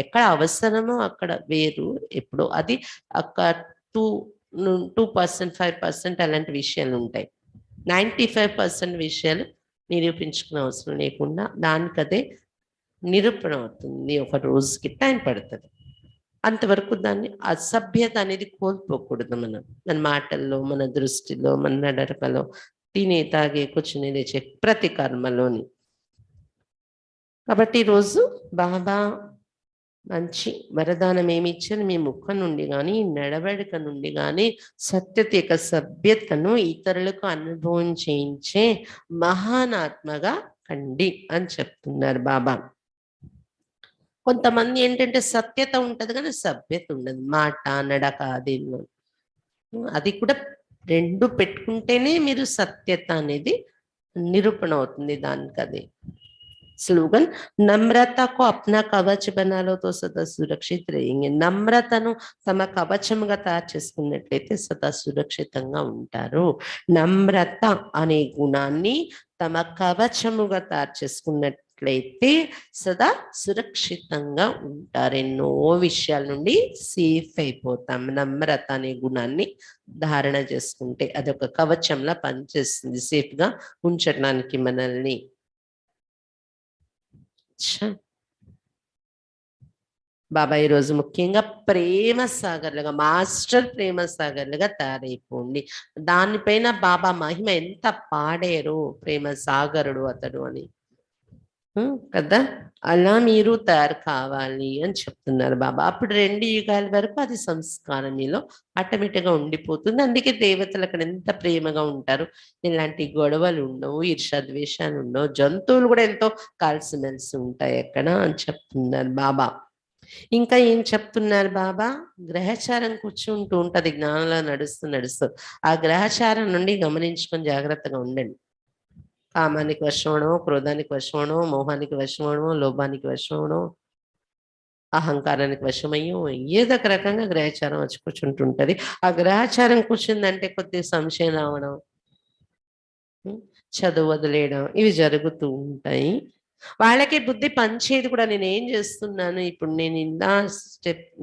ఎక్కడ అవసరమో అక్కడ వేరు, ఎప్పుడు అది అక్కడ 2% 5% అలాంటి విషయాలు ఉంటాయి. 95% విషయాలు నిరూపించుకునే అవసరం లేకుండా దానికదే నిరూపణ అవుతుంది. ఒక రోజుకి టైం పడుతుంది. అంతవరకు దాన్ని అసభ్యత అనేది కోల్పోకూడదు. మన మాటల్లో, మన దృష్టిలో, మన నడకలో, తినే తాగే కూర్చుని లేచే ప్రతి కర్మలోని. కాబట్టి ఈరోజు బాబా మంచి వరదానం ఏమి ఇచ్చారు, మీ ముఖం నుండి కానీ నడవడిక నుండి కానీ సత్యత యొక్క సభ్యతను ఇతరులకు అనుభవం చేయించే మహానాత్మగా కండి అని చెప్తున్నారు బాబా. కొంతమంది ఏంటంటే సత్యత ఉంటది కానీ సభ్యత ఉండదు, మాట నడక దీనిలో. అది కూడా రెండు పెట్టుకుంటేనే మీరు సత్యత అనేది నిరూపణ అవుతుంది దానికి. అది स्लोगन नम्रता को अपना कवच बना लो तो सदा सुरक्षित रहेंगे. నమ్రతను తమ కవచముగా తయారు చేసుకున్నట్లయితే సదా సురక్షితంగా ఉంటారు. నమ్రత అనే గుణాన్ని తమ కవచముగా తయారు చేసుకున్నట్లయితే సదా సురక్షితంగా ఉంటారు. ఎన్నో విషయాల నుండి సేఫ్ అయిపోతాం. నమ్రత అనే గుణాన్ని ధారణ చేసుకుంటే అదొక కవచంలా పనిచేస్తుంది, సేఫ్ గా ఉంచడానికి మనల్ని. బాబా ఈరోజు ముఖ్యంగా ప్రేమ సాగర్లుగా, మాస్టర్ ప్రేమ సాగర్లుగా తయారైపోండి. దానిపైన బాబా మహిమ ఎంత పాడారు, ప్రేమ సాగరుడు అతడు అని కదా. అలా మీరు తయారు కావాలి అని చెప్తున్నారు బాబా. అప్పుడు 2 యుగాల వరకు అది సంస్కారం మీలో ఆటోమేటిక్గా ఉండిపోతుంది. అందుకే దేవతలు అక్కడ ఎంత ప్రేమగా ఉంటారు, ఇలాంటి గొడవలు ఉండవు, ఈర్షాద్వేషాలు ఉండవు, జంతువులు కూడా ఎంతో కలిసిమెలిసి ఉంటాయి అక్కడ అని చెప్తున్నారు బాబా. ఇంకా ఏం చెప్తున్నారు బాబా, గ్రహచారం కూర్చుంటూ ఉంటది జ్ఞానంలో నడుస్తూ ఆ గ్రహచారం నుండి గమనించుకొని జాగ్రత్తగా ఉండండి. కామానికి వశమవడమో, క్రోధానికి వశమవడమో, మోహానికి వశమవడమో, లోభానికి వశమవడమో, అహంకారానికి వశమయ్యో ఏదో ఒక రకంగా గ్రహచారం వచ్చి కూర్చుంటుంటది. ఆ గ్రహచారం కూర్చుందంటే కొద్దిగా సంశయం రావడం, చదువు వదిలేయడం, ఇవి జరుగుతూ ఉంటాయి. వాళ్ళకి బుద్ధి పంచేది కూడా నేను ఏం చేస్తున్నాను ఇప్పుడు,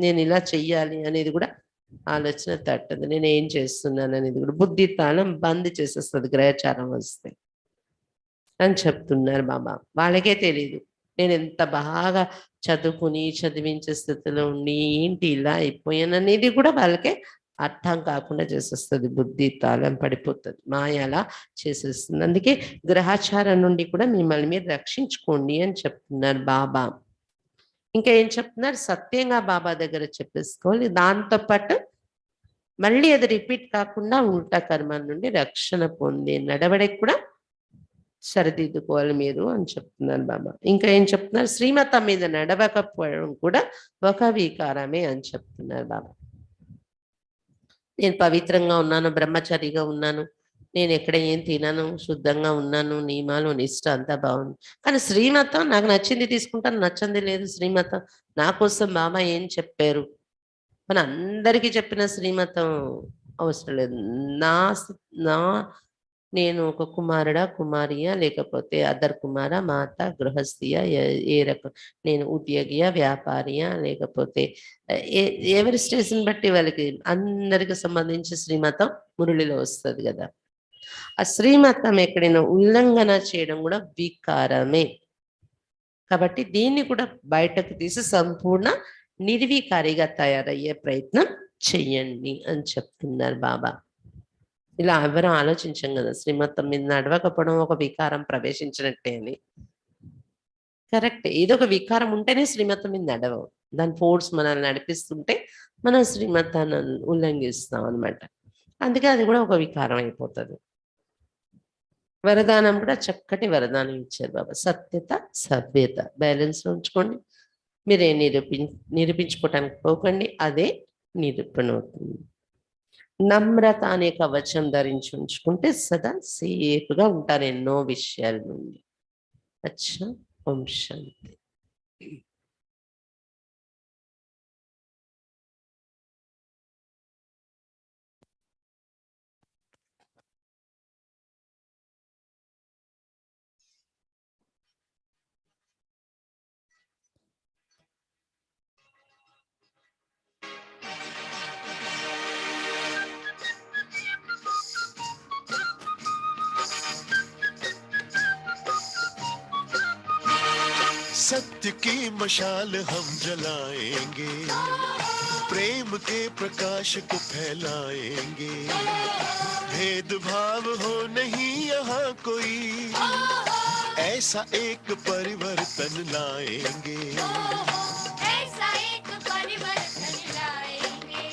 నేను ఇలా చెయ్యాలి అనేది కూడా ఆలోచన తట్టదు. నేను ఏం చేస్తున్నాను అనేది కూడా బుద్ధి తాళం బంద్ చేసేస్తుంది గ్రహచారం వస్తే అని చెప్తున్నారు బాబా. వాళ్ళకే తెలియదు నేను ఎంత బాగా చదువుకుని చదివించే స్థితిలో ఉండి ఏంటి ఇలా అయిపోయాను అనేది కూడా వాళ్ళకే అర్థం కాకుండా చేసేస్తుంది, బుద్ధి తాళం పడిపోతుంది, మాయ అలా చేసేస్తుంది. అందుకే గ్రహాచారం నుండి కూడా మిమ్మల్ని మీరు రక్షించుకోండి అని చెప్తున్నారు బాబా. ఇంకా ఏం చెప్తున్నారు, సత్యంగా బాబా దగ్గర చెప్పేసుకోవాలి. దాంతోపాటు మళ్ళీ అది రిపీట్ కాకుండా ఉల్టా కర్మ నుండి రక్షణ పొంది నడవడికి కూడా సరిదిద్దుకోవాలి మీరు అని చెప్తున్నారు బాబా. ఇంకా ఏం చెప్తున్నారు, శ్రీమతం మీద నడవకపోవడం కూడా ఒక వికారమే అని చెప్తున్నారు బాబా. నేను పవిత్రంగా ఉన్నాను, బ్రహ్మచారిగా ఉన్నాను, నేను ఎక్కడ ఏం తినను, శుద్ధంగా ఉన్నాను, నియమాలు నిష్ట అంతా బాగుంది, కానీ శ్రీమతం నాకు నచ్చింది తీసుకుంటాను, నచ్చంది లేదు. శ్రీమతం నా కోసం బాబా ఏం చెప్పారు, మన అందరికీ చెప్పిన శ్రీమతం అవసరం లేదు. నా నా నేను ఒక కుమారుడా కుమారియా, లేకపోతే అదర్ కుమార మాత గృహస్థియా, ఏ రకం, నేను ఉద్యోగియా వ్యాపారియా, లేకపోతే ఎవరి స్టేషన్ బట్టి వాళ్ళకి అందరికి సంబంధించి శ్రీమతం మురళిలో వస్తుంది కదా. ఆ శ్రీమతం ఎక్కడైనా ఉల్లంఘన చేయడం కూడా వికారమే. కాబట్టి దీన్ని కూడా బయటకు తీసి సంపూర్ణ నిర్వికారిగా తయారయ్యే ప్రయత్నం చెయ్యండి అని చెప్తున్నారు బాబా. ఇలా ఎవరు ఆలోచించాం కదా, శ్రీమతం మీద నడవకపోవడం ఒక వికారం ప్రవేశించినట్టే అని. కరెక్ట్, ఏదో ఒక వికారం ఉంటేనే శ్రీమతం మీద నడవవు. దాని ఫోర్స్ మనల్ని నడిపిస్తుంటే మనం శ్రీమతాన్ని ఉల్లంఘిస్తాం అనమాట. అందుకే అది కూడా ఒక వికారం అయిపోతుంది. వరదానం కూడా చక్కటి వరదానం ఇచ్చారు బాబా, సత్యత సభ్యత బ్యాలెన్స్ ఉంచుకోండి. మీరే నిరూపించుకోవటానికి పోకండి, అదే నిరూపణ అవుతుంది. నమ్రత అనే కవచం ధరించి ఉంచుకుంటే సదా సేఫ్గా ఉంటారు ఎన్నో విషయాల నుండి. అచ్చా, ఓం శాంతి. सत्य की मशाल हम जलाएंगे, प्रेम के प्रकाश को फैलाएंगे। भेदभाव हो नहीं यहाँ कोई, ऐसा एक परिवर्तन लाएंगे। ऐसा एक परिवर्तन लाएंगे।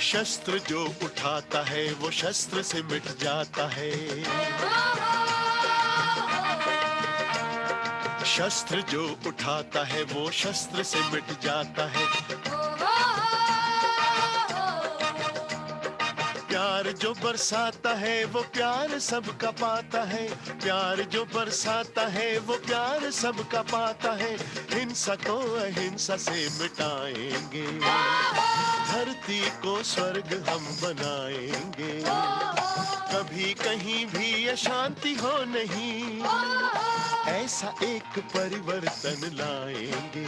शस्त्र जो उठाता है वो शस्त्र से मिट जाता है। शस्त्र जो उठाता है वो शस्त्र से मिट जाता है। प्यार जो बरसाता है वो प्यार सबका पाता है। प्यार जो बरसाता है वो प्यार सबका पाता है। हिंसा को अहिंसा से मिटाएंगे, धरती को स्वर्ग हम बनाएंगे। कभी कहीं भी अशांति हो नहीं, ऐसा एक परिवर्तन लाएंगे।